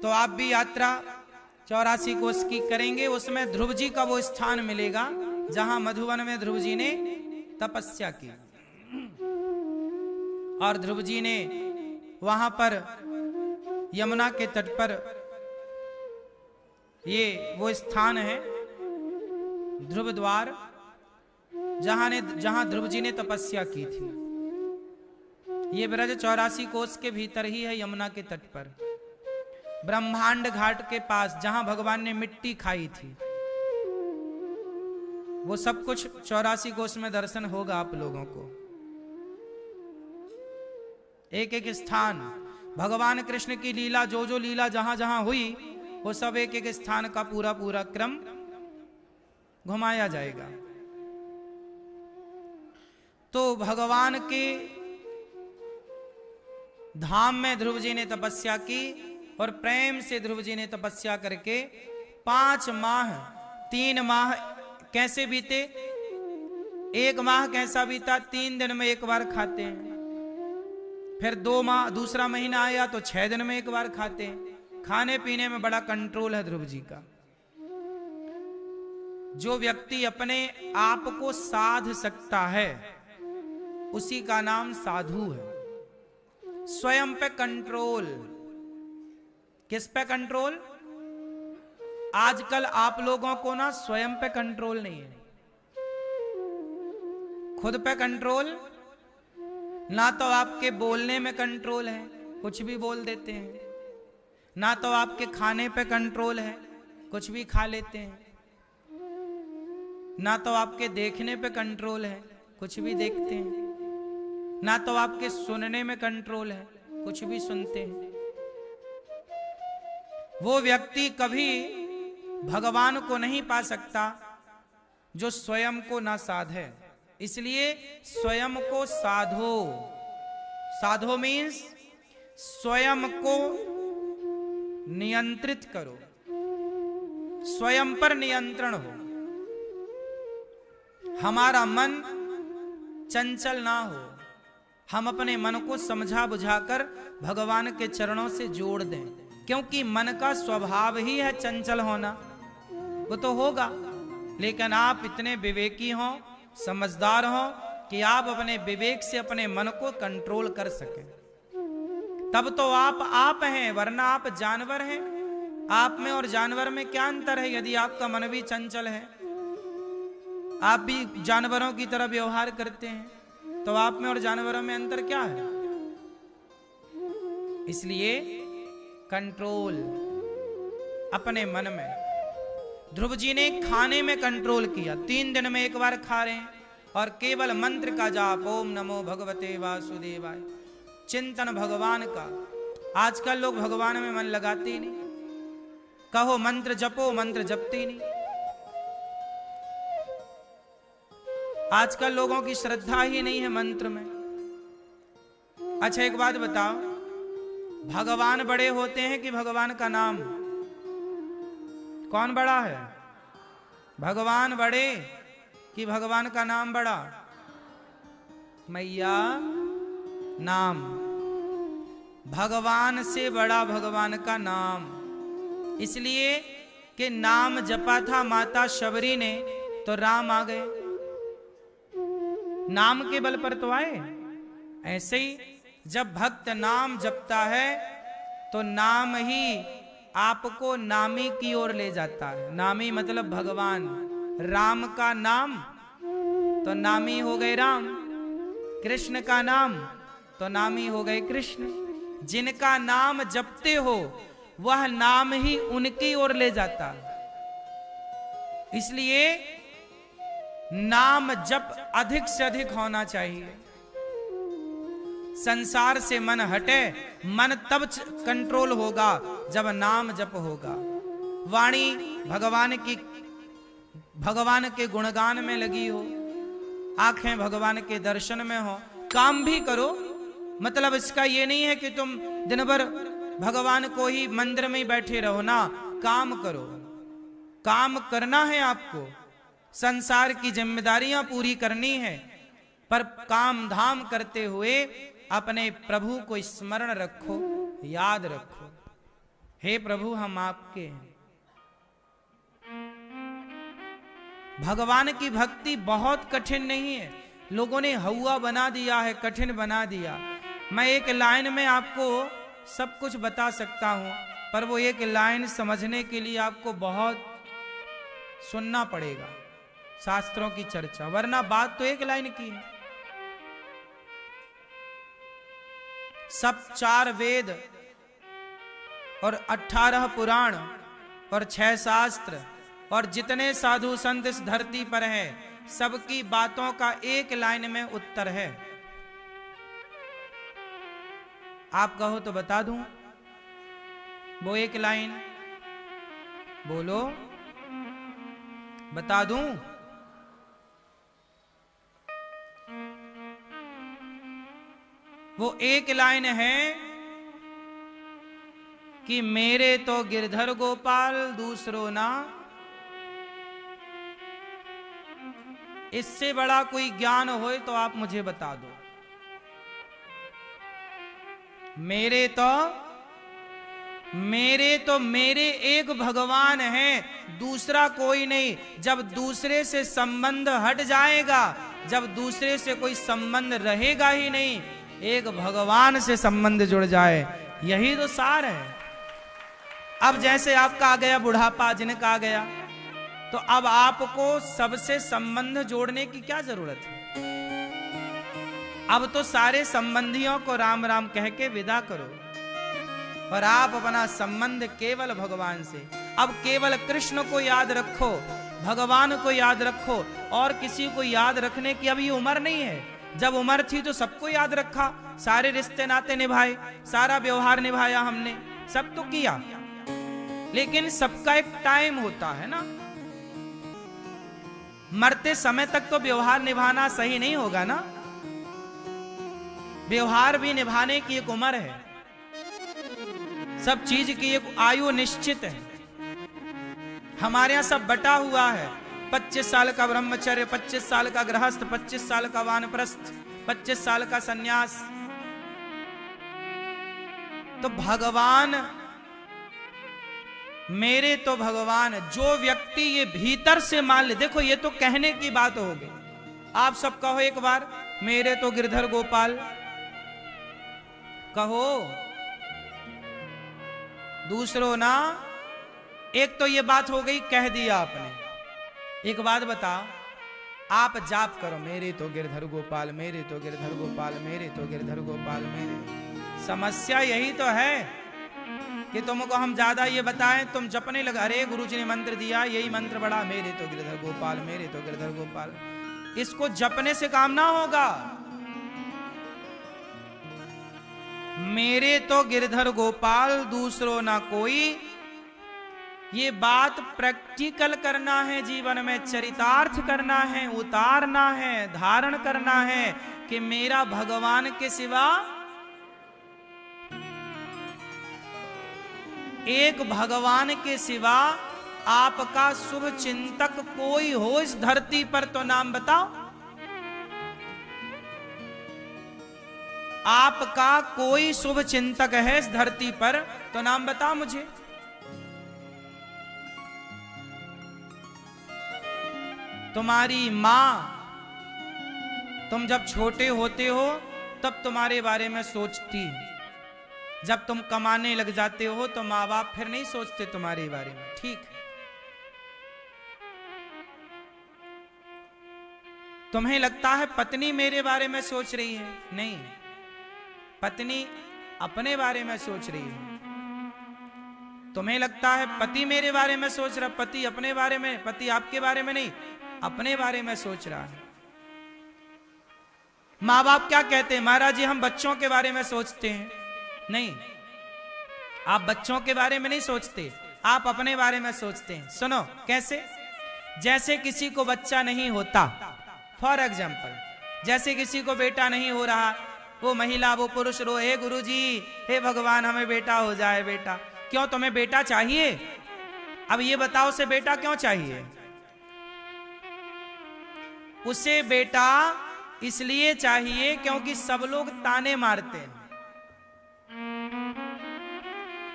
तो आप भी यात्रा 84 कोस की करेंगे। उसमें ध्रुव जी का वो स्थान मिलेगा जहां मधुवन में ध्रुव जी ने तपस्या की। और ध्रुव जी ने वहां पर यमुना के तट पर, ये वो स्थान है ध्रुव द्वार, जहां ध्रुव जी ने तपस्या की थी। ये ब्रज 84 कोस के भीतर ही है, यमुना के तट पर, ब्रह्मांड घाट के पास, जहां भगवान ने मिट्टी खाई थी। वो सब कुछ 84 कोस में दर्शन होगा आप लोगों को। एक एक स्थान, भगवान कृष्ण की लीला, जो जो लीला जहां जहां हुई, वो सब एक एक स्थान का पूरा पूरा क्रम घुमाया जाएगा। तो भगवान के धाम में ध्रुव जी ने तपस्या की, और प्रेम से ध्रुव जी ने तपस्या करके 5 माह 3 माह कैसे बीते? 1 माह कैसा बीता? 3 दिन में 1 बार खाते हैं। फिर 2 माह, दूसरा महीना आया तो 6 दिन में 1 बार खाते हैं। खाने पीने में बड़ा कंट्रोल है ध्रुव जी का। जो व्यक्ति अपने आप को साध सकता है, उसी का नाम साधु है। स्वयं पे कंट्रोल। किस पे कंट्रोल? आजकल आप लोगों को ना स्वयं पे कंट्रोल नहीं है। खुद पे कंट्रोल ना, तो आपके बोलने में कंट्रोल है, कुछ भी बोल देते हैं। ना तो आपके खाने पे कंट्रोल है, कुछ भी खा लेते हैं। ना तो आपके देखने पे कंट्रोल है, कुछ भी देखते हैं। ना तो आपके सुनने में कंट्रोल है, कुछ भी सुनते हैं। वो व्यक्ति कभी भगवान को नहीं पा सकता जो स्वयं को ना साधे। इसलिए स्वयं को साधो। साधो मीन्स स्वयं को नियंत्रित करो, स्वयं पर नियंत्रण हो। हमारा मन चंचल ना हो। हम अपने मन को समझा बुझाकर भगवान के चरणों से जोड़ दें, क्योंकि मन का स्वभाव ही है चंचल होना। वो तो होगा, लेकिन आप इतने विवेकी हो, समझदार हो कि आप अपने विवेक से अपने मन को कंट्रोल कर सकें। तब तो आप हैं, वरना आप जानवर हैं। आप में और जानवर में क्या अंतर है? यदि आपका मन भी चंचल है, आप भी जानवरों की तरह व्यवहार करते हैं, तो आप में और जानवरों में अंतर क्या है? इसलिए कंट्रोल अपने मन में। ध्रुव जी ने खाने में कंट्रोल किया। 3 दिन में 1 बार खा रहे हैं, और केवल मंत्र का जाप, ओम नमो भगवते वासुदेवाय, चिंतन भगवान का। आजकल लोग भगवान में मन लगाते ही नहीं। कहो मंत्र जपो, मंत्र जपते ही नहीं। आजकल लोगों की श्रद्धा ही नहीं है मंत्र में। अच्छा एक बात बताओ, भगवान बड़े होते हैं कि भगवान का नाम? कौन बड़ा है? भगवान बड़े कि भगवान का नाम बड़ा? मैया नाम। भगवान से बड़ा भगवान का नाम। इसलिए कि नाम जपा था माता शबरी ने, तो राम आ गए। नाम के बल पर तो आए। ऐसे ही जब भक्त नाम जपता है, तो नाम ही आपको नामी की ओर ले जाता है। नामी मतलब भगवान। राम का नाम तो नामी हो गए राम, कृष्ण का नाम तो नामी हो गए कृष्ण। जिनका नाम जपते हो, वह नाम ही उनकी ओर ले जाता। इसलिए नाम जप अधिक से अधिक होना चाहिए। संसार से मन हटे, मन तब कंट्रोल होगा जब नाम जप होगा। वाणी भगवान के गुणगान में लगी हो, आंखें भगवान के दर्शन में हो। काम भी करो, मतलब इसका ये नहीं है कि तुम दिन भर भगवान को ही मंदिर में ही बैठे रहो ना। काम करो, काम करना है आपको। संसार की जिम्मेदारियां पूरी करनी है, पर काम धाम करते हुए अपने प्रभु को स्मरण रखो, याद रखो। हे प्रभु, हम आपके हैं। भगवान की भक्ति बहुत कठिन नहीं है, लोगों ने हवा बना दिया है, कठिन बना दिया। मैं एक लाइन में आपको सब कुछ बता सकता हूं, पर वो एक लाइन समझने के लिए आपको बहुत सुनना पड़ेगा शास्त्रों की चर्चा, वरना बात तो एक लाइन की है। सब 4 वेद और 18 पुराण और 6 शास्त्र और जितने साधु संत इस धरती पर हैं, सबकी बातों का एक लाइन में उत्तर है। आप कहो तो बता दूं वो एक लाइन, बोलो बता दूं। वो एक लाइन है कि मेरे तो गिरधर गोपाल दूसरो ना। इससे बड़ा कोई ज्ञान होए तो आप मुझे बता दो। मेरे तो मेरे एक भगवान है, दूसरा कोई नहीं। जब दूसरे से संबंध हट जाएगा, जब दूसरे से कोई संबंध रहेगा ही नहीं, एक भगवान से संबंध जुड़ जाए, यही तो सार है। अब जैसे आपका आ गया बुढ़ापा, जिनका आ गया, तो अब आपको सबसे संबंध जोड़ने की क्या जरूरत है? अब तो सारे संबंधियों को राम राम कह के विदा करो और आप अपना संबंध केवल भगवान से। अब केवल कृष्ण को याद रखो, भगवान को याद रखो, और किसी को याद रखने की अभी उम्र नहीं है। जब उम्र थी तो सबको याद रखा, सारे रिश्ते नाते निभाए, सारा व्यवहार निभाया हमने, सब तो किया, लेकिन सबका एक टाइम होता है ना। मरते समय तक तो व्यवहार निभाना सही नहीं होगा ना। व्यवहार भी निभाने की एक उम्र है, सब चीज की एक आयु निश्चित है। हमारे यहां सब बटा हुआ है। 25 साल का ब्रह्मचर्य, 25 साल का गृहस्थ, 25 साल का वानप्रस्थ, 25 साल का सन्यास। तो भगवान, मेरे तो भगवान, जो व्यक्ति ये भीतर से मान ले, देखो ये तो कहने की बात होगी। आप सब कहो एक बार, मेरे तो गिरधर गोपाल कहो, दूसरो ना। एक तो ये बात हो गई, कह दिया आपने। एक बात बता, आप जाप करो, मेरे तो गिरधर गोपाल, मेरे तो गिरधर गोपाल, मेरे तो गिरधर गोपाल, मेरे। समस्या यही तो है कि तुमको हम ज्यादा ये बताएं, तुम जपने लगा, अरे गुरुजी ने मंत्र दिया, यही मंत्र बड़ा, मेरे तो गिरधर गोपाल, मेरे तो गिरधर गोपाल। इसको जपने से काम ना होगा। मेरे तो गिरधर गोपाल दूसरो ना कोई, ये बात प्रैक्टिकल करना है, जीवन में चरितार्थ करना है, उतारना है, धारण करना है कि मेरा भगवान के सिवा एक भगवान के सिवा आपका शुभ चिंतक कोई हो इस धरती पर तो नाम बताओ। आपका कोई शुभ चिंतक है इस धरती पर तो नाम बताओ मुझे। तुम्हारी मां, तुम जब छोटे होते हो तब तुम्हारे बारे में सोचती, जब तुम कमाने लग जाते हो तो माँ बाप फिर नहीं सोचते तुम्हारे बारे में, ठीक है। तुम्हें लगता है पत्नी मेरे बारे में सोच रही है, नहीं, पत्नी अपने बारे में सोच रही है। तुम्हें लगता है पति मेरे बारे में सोच रहा, पति अपने बारे में, पति आपके बारे में नहीं, अपने बारे में सोच रहा है। माँ बाप क्या कहते हैं, महाराज जी हम बच्चों के बारे में सोचते हैं, नहीं, आप बच्चों के बारे में नहीं सोचते, आप अपने बारे में सोचते हैं। सुनो कैसे, जैसे किसी को बच्चा नहीं होता, फॉर एग्जाम्पल, जैसे किसी को बेटा नहीं हो रहा, वो महिला वो पुरुष रो, हे गुरुजी, हे भगवान हमें बेटा हो जाए, बेटा। क्यों तुम्हें बेटा चाहिए? अब ये बताओ उसे बेटा क्यों चाहिए? उसे बेटा इसलिए चाहिए क्योंकि सब लोग ताने मारते हैं।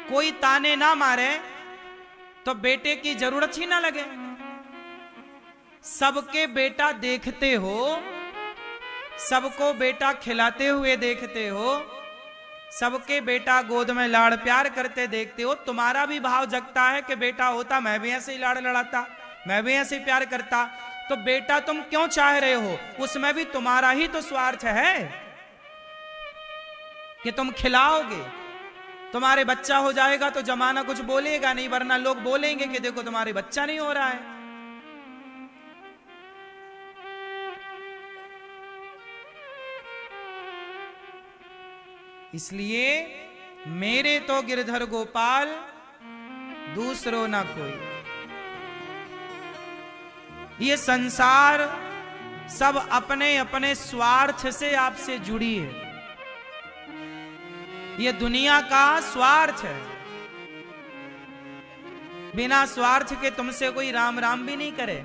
कोई ताने ना मारे तो बेटे की जरूरत ही ना लगे। सबके बेटा देखते हो, सबको बेटा खिलाते हुए देखते हो, सबके बेटा गोद में लाड़ प्यार करते देखते हो, तुम्हारा भी भाव जगता है कि बेटा होता मैं भी ऐसे ही लाड़ लड़ाता, मैं भी ऐसे ही प्यार करता। तो बेटा तुम क्यों चाह रहे हो? उसमें भी तुम्हारा ही तो स्वार्थ है कि तुम खिलाओगे। तुम्हारे बच्चा हो जाएगा तो जमाना कुछ बोलेगा नहीं, वरना लोग बोलेंगे कि देखो तुम्हारे बच्चा नहीं हो रहा है। इसलिए मेरे तो गिरधर गोपाल दूसरो ना कोई। ये संसार सब अपने अपने स्वार्थ से आपसे जुड़ी है। ये दुनिया का स्वार्थ है। बिना स्वार्थ के तुमसे कोई राम राम भी नहीं करे।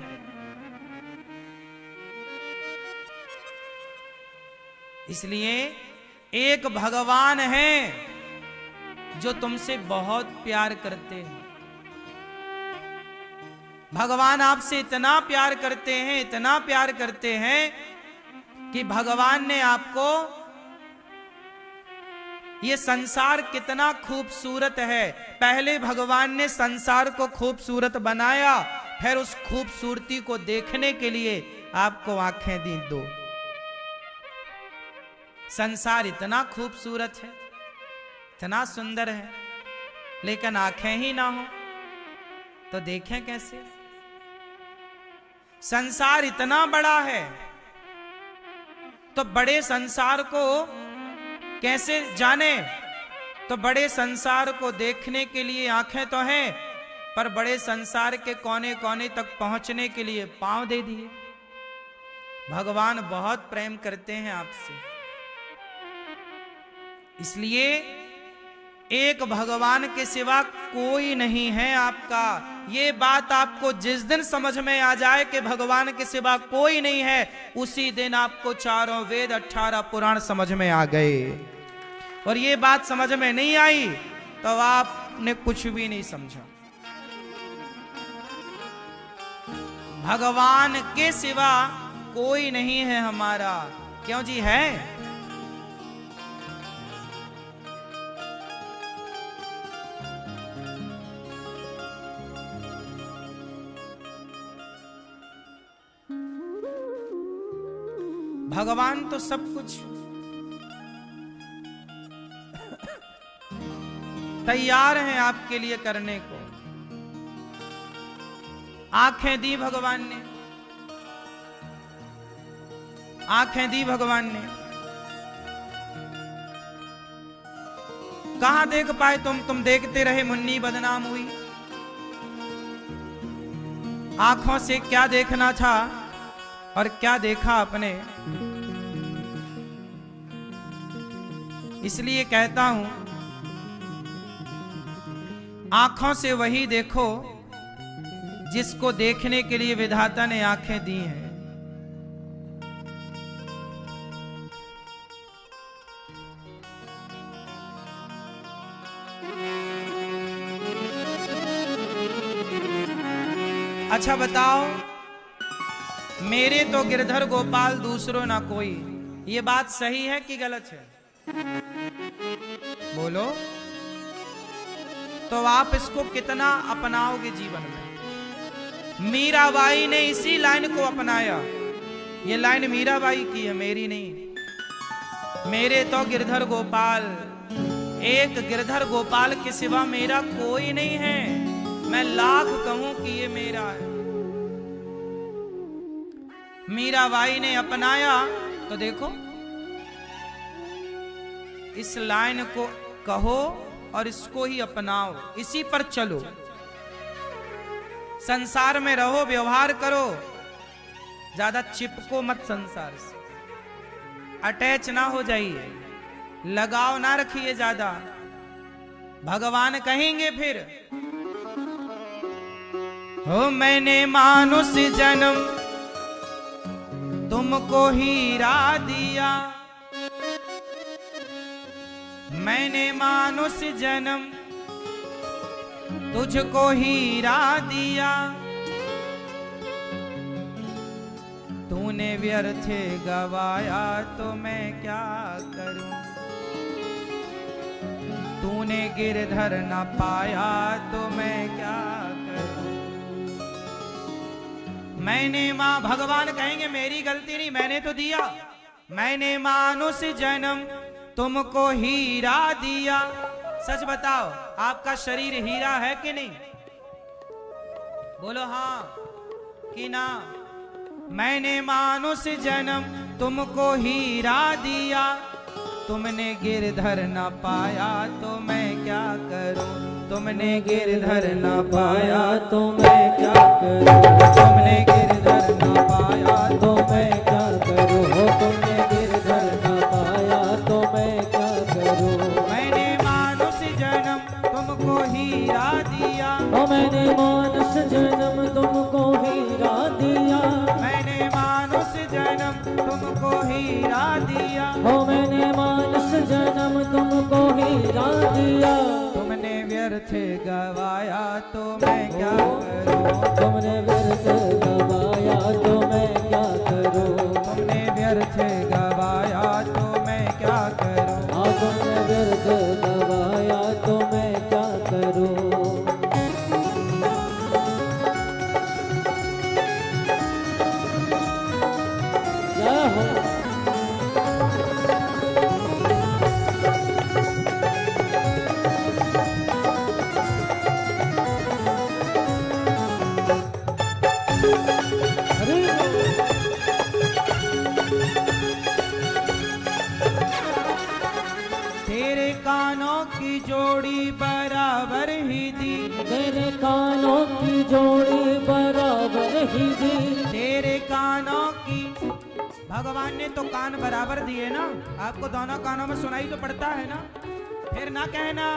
इसलिए एक भगवान है जो तुमसे बहुत प्यार करते हैं। भगवान आपसे इतना प्यार करते हैं, इतना प्यार करते हैं कि भगवान ने आपको, ये संसार कितना खूबसूरत है, पहले भगवान ने संसार को खूबसूरत बनाया, फिर उस खूबसूरती को देखने के लिए आपको आंखें दी दो। संसार इतना खूबसूरत है, इतना सुंदर है, लेकिन आंखें ही ना हो तो देखें कैसे? संसार इतना बड़ा है तो बड़े संसार को कैसे जाने? तो बड़े संसार को देखने के लिए आंखें तो हैं, पर बड़े संसार के कोने कोने तक पहुंचने के लिए पांव दे दिए। भगवान बहुत प्रेम करते हैं आपसे। इसलिए एक भगवान के सिवा कोई नहीं है आपका। ये बात आपको जिस दिन समझ में आ जाए कि भगवान के सिवा कोई नहीं है, उसी दिन आपको चारों वेद 18 पुराण समझ में आ गए। और ये बात समझ में नहीं आई तो आपने कुछ भी नहीं समझा। भगवान के सिवा कोई नहीं है हमारा। क्यों जी? है भगवान तो सब कुछ तैयार हैं आपके लिए करने को। आंखें दी भगवान ने, आंखें दी भगवान ने। कहां देख पाए तुम देखते रहे, मुन्नी बदनाम हुई। आंखों से क्या देखना था और क्या देखा आपने। इसलिए कहता हूं, आंखों से वही देखो जिसको देखने के लिए विधाता ने आंखें दी हैं। अच्छा बताओ, मेरे तो गिरधर गोपाल दूसरो ना कोई, ये बात सही है कि गलत है? बोलो। तो आप इसको कितना अपनाओगे जीवन में? मीराबाई ने इसी लाइन को अपनाया। ये लाइन मीराबाई की है, मेरी नहीं। मेरे तो गिरधर गोपाल, एक गिरधर गोपाल के सिवा मेरा कोई नहीं है। मैं लाख कहूं कि ये मेरा है। मीराबाई ने अपनाया तो देखो, इस लाइन को कहो और इसको ही अपनाओ, इसी पर चलो। संसार में रहो, व्यवहार करो, ज्यादा चिपको मत संसार से, अटैच ना हो जाइए, लगाव ना रखिए ज्यादा। भगवान कहेंगे फिर, हो मैंने मानुष जन्म तुमको हीरा दिया, मैंने मानुष जन्म तुझको हीरा दिया, तूने व्यर्थ गवाया तो मैं क्या करूं। तूने गिरधर न पाया तो मैं क्या करूं। मैंने मां, भगवान कहेंगे मेरी गलती नहीं, मैंने तो दिया। मैंने मानुष जन्म तुमको हीरा दिया। सच बताओ, आपका शरीर हीरा है कि नहीं? बोलो हाँ कि ना। मैंने मानुष जन्म तुमको हीरा दिया। तुमने गिरधर न पाया तो मैं क्या करूं। तुमने गिरधर न पाया तो मैं क्या करूं। तुमने गिरधर न पाया तो मैं क्या करूं। तुमने गिरधर न पाया तो मैं क्या करूं। मैंने मानुष जन्म तुमको हीरा दिया। मैंने मानुष जन्म तुमको हीरा दिया। मैंने मानुष जन्म तुमको हीरा दिया। मैंने मानुष जन्म तुमको हीरा दिया। तुमने व्यर्थ गवाया तो मैं क्या करूं। तुमने व्यर्थ गवाया तो मैं क्या करूं। तुमने व्यर्थ गवाया तो मैं क्या करूं। तुमने व्यर्थ गवाया तो मैं क्या करूं। तेरे कानों की जोड़ी बराबर ही दी। तेरे कानों की जोड़ी बराबर ही दी। तेरे कानों की, भगवान ने तो कान बराबर दिए ना। आपको दोनों कानों में सुनाई तो पड़ता है ना। फिर ना कहना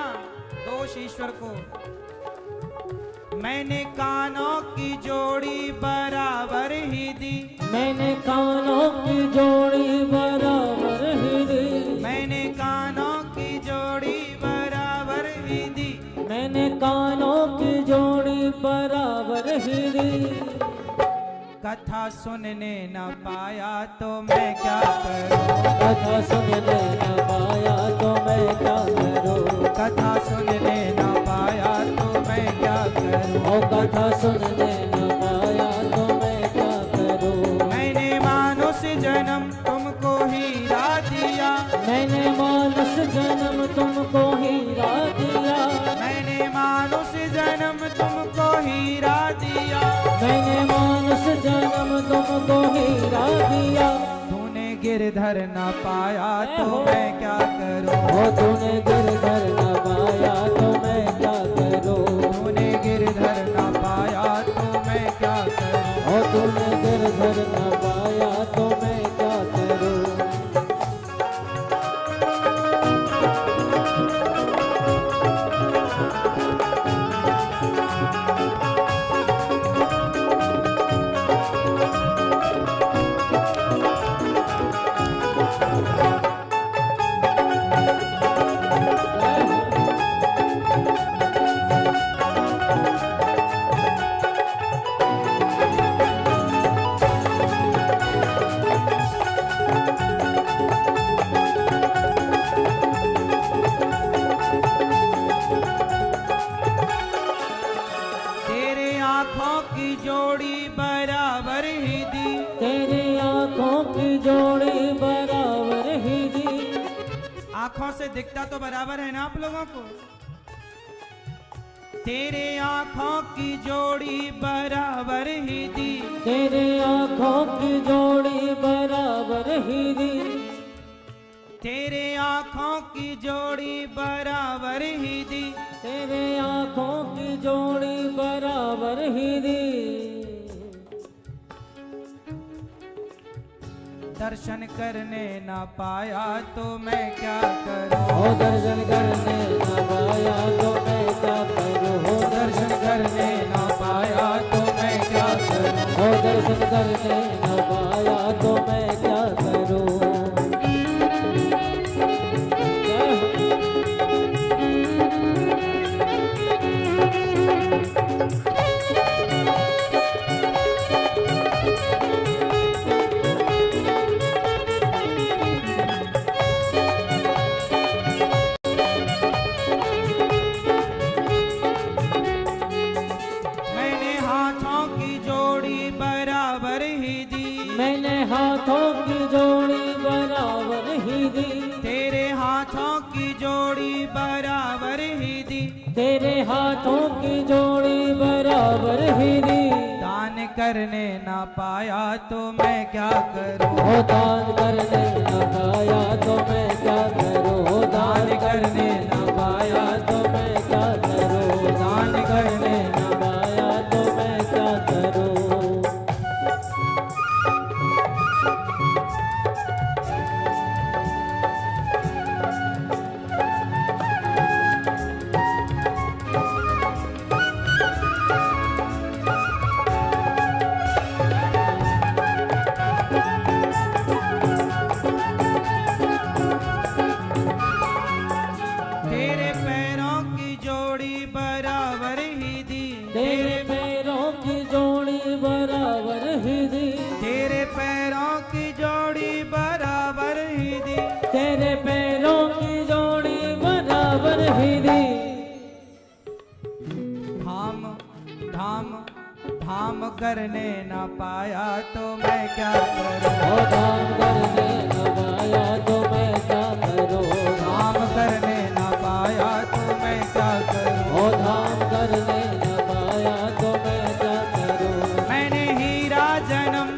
दोष ईश्वर को। मैंने कानों की जोड़ी बराबर ही दी। मैंने कानों की जोड़ी बराबर ही दी। मैंने कानों की जोड़ी बराबर ही दी। मैंने कानों की जोड़ी बराबर ही दी। कथा सुनने न पाया तो मैं क्या करूं। कथा सुनने न पाया तो मैं क्या करूं। कथा सुनने न पाया तो मैं क्या करूं। कथा सुनने न पाया तो मैं क्या करूं। मैंने मानुष जन्म तुमको हीरा दिया। मैंने मानुष जन्म तुमको हीरा दिया। मैंने मानुष जन्म तुमको हीरा दिया। मैंने मानुष जन्म तुमको हीरा दिया। तूने गिरधर न पाया तो मैं क्या करूं। तूने गिरधर न पाया तो मैं क्या करूं। तूने गिरधर न पाया तो मैं क्या करूं। तूने गिरधर न पाया तो मैं क्या करूं। आंखों की जोड़ी बराबर ही दी। तेरी आंखों की जोड़ी बराबर ही दी। आंखों से दिखता तो बराबर है ना आप लोगों को। तेरे आंखों की जोड़ी बराबर ही दी। तेरे आंखों की जोड़ी बराबर ही दी। तेरे आंखों की जोड़ी बराबर ही दी। तेरे आंखों की जोड़ी बराबर ही दी। दर्शन करने ना पाया तो मैं क्या करूं। दर्शन करने ना पाया तो मैं क्या करूं। दर्शन करने ना पाया तो मैं क्या करूं। दर्शन करने ना पाया तो मैं क्या करूं। तेरे हाथों की जोड़ी बराबर ही दी। दान करने ना पाया तो मैं क्या करूं। ओ दान करने न पाया तो मैं क्या करूं। दान करने ना पाया तो मैं क्या करूं। दान करने न पाया तो मैं क्या करूं। तेरे पैरों की जोड़ी बराबर ही दी। तेरे पैरों की जोड़ी बराबर ही दी। तेरे पैरों की जोड़ी बराबर ही दी। तेरे पैरों की जोड़ी बराबर ही दी। धाम धाम धाम करने ना पाया तो मैं क्या करूं। ओ दान करने न पाया तो मैं क्या करूं। धाम करने ना पाया तो मैं क्या करूं। ओ धाम करने न पाया तो मैं क्या करूं। मैंने हीरा जन्म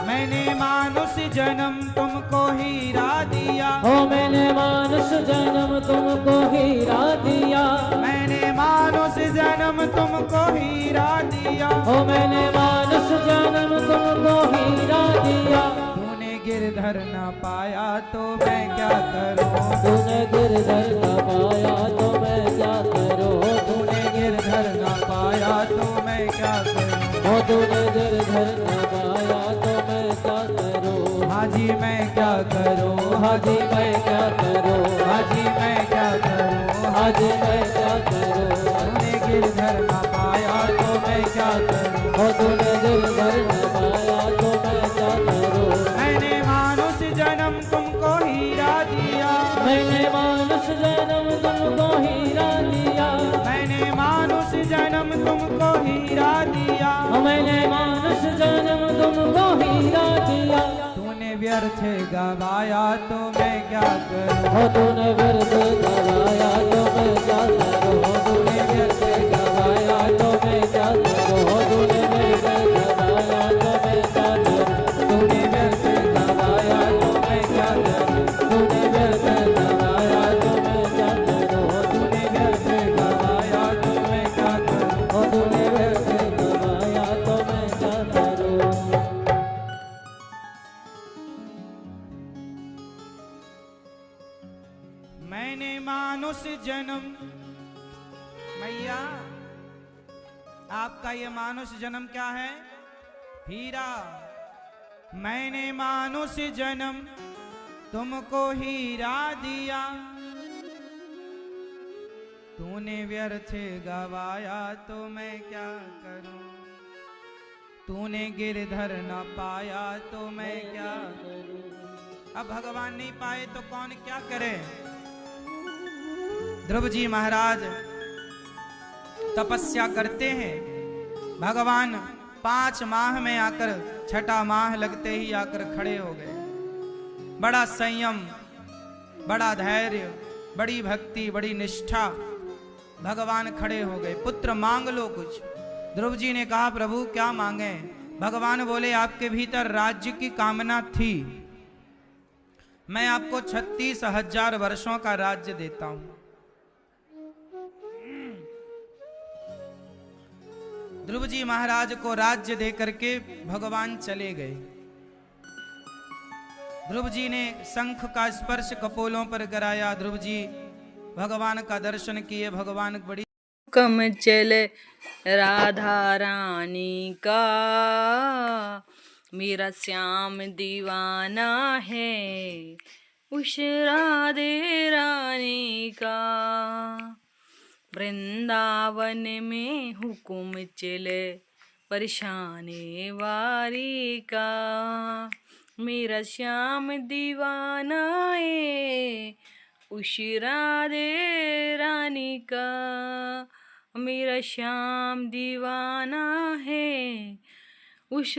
मैंने मानुष जन्म तुमको हीरा दिया। ओ मैंने मानुष जन्म तुमको हीरा दिया। मैंने मानुष जन्म तुमको हीरा दिया। ओ मैंने मानुष जन्म तुमको हीरा दिया। तूने गिरधर न पाया तो मैं क्या करूं। तूने गिरधर न पाया तो मैं क्या करूं। तूने गिरधर न पाया तो मैं क्या करूं। ओ तूने गिरधर न पाया तो मैं क्या करूं। हाजी मैं क्या करूं। हाजी मैं क्या करूं। हाजी मैं क्या करूं। हाजी मैं क्या करूं। तूने गिरधर न पाया तो मैं क्या करूं। ओ तूने गिरधर न पाया तो मैं क्या करूं। मैंने मानुष जन्म तुमको हीरा दिया। मैंने मानुष जन्म तुमको हीरा दिया। मैंने मानुष जन्म तुमको हीरा दिया। मैंने मानुष जन्म तुमको हीरा दिया। तूने व्यर्थ गवाया तो मैं क्या करूं। ओ तूने व्यर्थ गवाया तो मैं क्या करूं। तूने व्यर्थ गवाया तो मैं क्या करूं। तूने व्यर्थ गवाया तो मैं क्या करूं। तूने व्यर्थ गवाया तो मैं क्या करूं। तूने व्यर्थ गवाया तो मैं क्या करूं। तूने व्यर्थ गवाया तो मैं क्या करूं। ओ तूने व्यर्थ गवाया तो मैं क्या करूं। मैंने मानुष जन्म मैया आपका ये मानुष जन्म क्या है। हीरा। मैंने मानुष जन्म तुमको हीरा दिया। तूने व्यर्थ गवाया तो मैं क्या करूं। तूने गिरधर न पाया तो मैं क्या करूं। अब भगवान नहीं पाए तो कौन क्या करे। ध्रुव जी महाराज तपस्या करते हैं। भगवान 5 माह में आकर 6ठा माह लगते ही आकर खड़े हो गए। बड़ा संयम, बड़ा धैर्य, बड़ी भक्ति, बड़ी निष्ठा। भगवान खड़े हो गए। पुत्र मांग लो कुछ। ध्रुव जी ने कहा प्रभु क्या मांगे। भगवान बोले आपके भीतर राज्य की कामना थी, मैं आपको 36,000 वर्षों का राज्य देता हूं। ध्रुव जी महाराज को राज्य दे करके भगवान चले गए। ध्रुव जी ने शंख का स्पर्श कपोलों पर कराया। ध्रुव जी भगवान का दर्शन किए। भगवान बड़ी कम चले राधा रानी का, मेरा श्याम दीवाना है उस राधे रानी का। वृंदावन में हुक्म चले परेशानी वारी का, मेरा श्याम दीवाना है उस राधे रानी का। मेरा श्याम दीवाना है उस